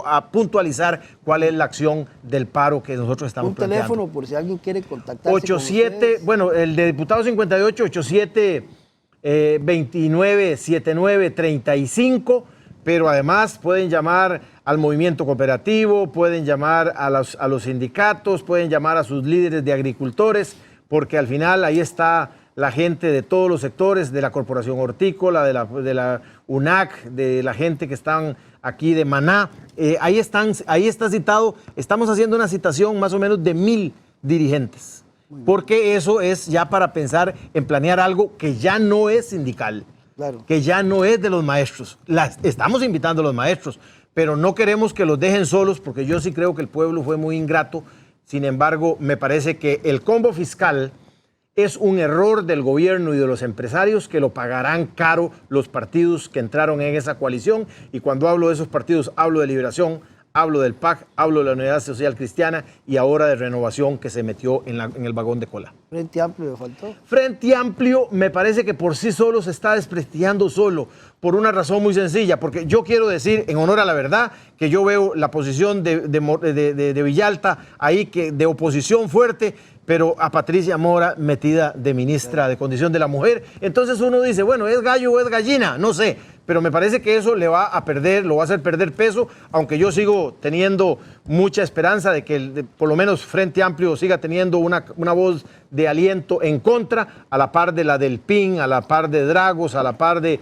a puntualizar cuál es la acción del paro que nosotros estamos planteando. Un teléfono por si alguien quiere contactarse 87, bueno, el de diputado 58, 87 29 79 35, pero además pueden llamar al movimiento cooperativo, pueden llamar a los sindicatos, pueden llamar a sus líderes de agricultores, porque al final ahí está la gente de todos los sectores, de la Corporación Hortícola, de la UNAC, de la gente que están aquí de Maná. Ahí está citado, estamos haciendo una citación más o menos de 1000 dirigentes, porque eso es ya para pensar en planear algo que ya no es sindical, claro, que ya no es de los maestros. Estamos invitando a los maestros, pero no queremos que los dejen solos, porque yo sí creo que el pueblo fue muy ingrato. Sin embargo, me parece que el combo fiscal es un error del gobierno y de los empresarios que lo pagarán caro los partidos que entraron en esa coalición. Y cuando hablo de esos partidos, hablo de Liberación, hablo del PAC, hablo de la Unidad Social Cristiana y ahora de Renovación, que se metió en el vagón de cola. Frente Amplio le faltó. Frente Amplio me parece que por sí solo se está desprestigiando solo, por una razón muy sencilla, porque yo quiero decir, en honor a la verdad, que yo veo la posición de Villalta ahí, que de oposición fuerte, pero a Patricia Mora metida de ministra de Condición de la Mujer. Entonces uno dice, bueno, ¿es gallo o es gallina? No sé, pero me parece que eso le va a perder, lo va a hacer perder peso, aunque yo sigo teniendo mucha esperanza de que por lo menos Frente Amplio siga teniendo una voz de aliento en contra, a la par de la del PIN, a la par de Dragos, a la par de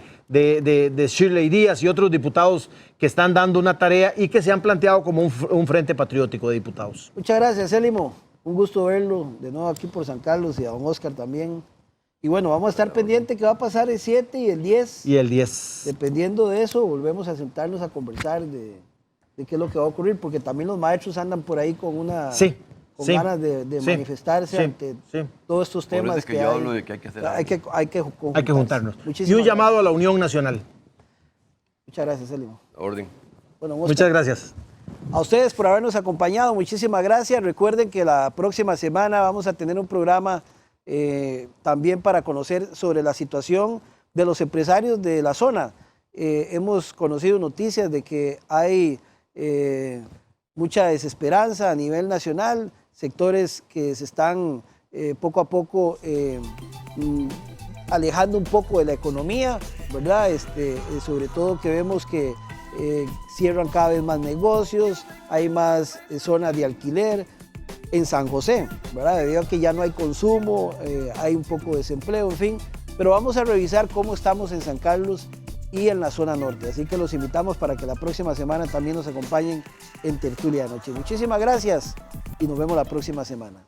Shirley Díaz y otros diputados que están dando una tarea y que se han planteado como un frente patriótico de diputados. Muchas gracias, Célimo. Un gusto verlo de nuevo aquí por San Carlos y a don Oscar también. Y bueno, vamos a estar pendientes qué va a pasar el 7 y el 10. Y el 10. Dependiendo de eso, volvemos a sentarnos a conversar de qué es lo que va a ocurrir, porque también los maestros andan por ahí con ganas de manifestarse ante todos estos temas. Por eso es que yo hablo de que hay que hacer algo. Hay que juntarnos. Y un llamado a la Unión Nacional. Muchas gracias, Célimo. Orden. Bueno, muchas gracias. A ustedes por habernos acompañado, muchísimas gracias. Recuerden que la próxima semana vamos a tener un programa también para conocer sobre la situación de los empresarios de la zona. Hemos conocido noticias de que hay mucha desesperanza a nivel nacional, sectores que se están poco a poco alejando un poco de la economía, ¿verdad? Sobre todo que vemos que cierran cada vez más negocios, hay más zonas de alquiler en San José, ¿verdad? Debido a que ya no hay consumo, hay un poco de desempleo, en fin. Pero vamos a revisar cómo estamos en San Carlos y en la zona norte. Así que los invitamos para que la próxima semana también nos acompañen en Tertulia de Noche. Muchísimas gracias y nos vemos la próxima semana.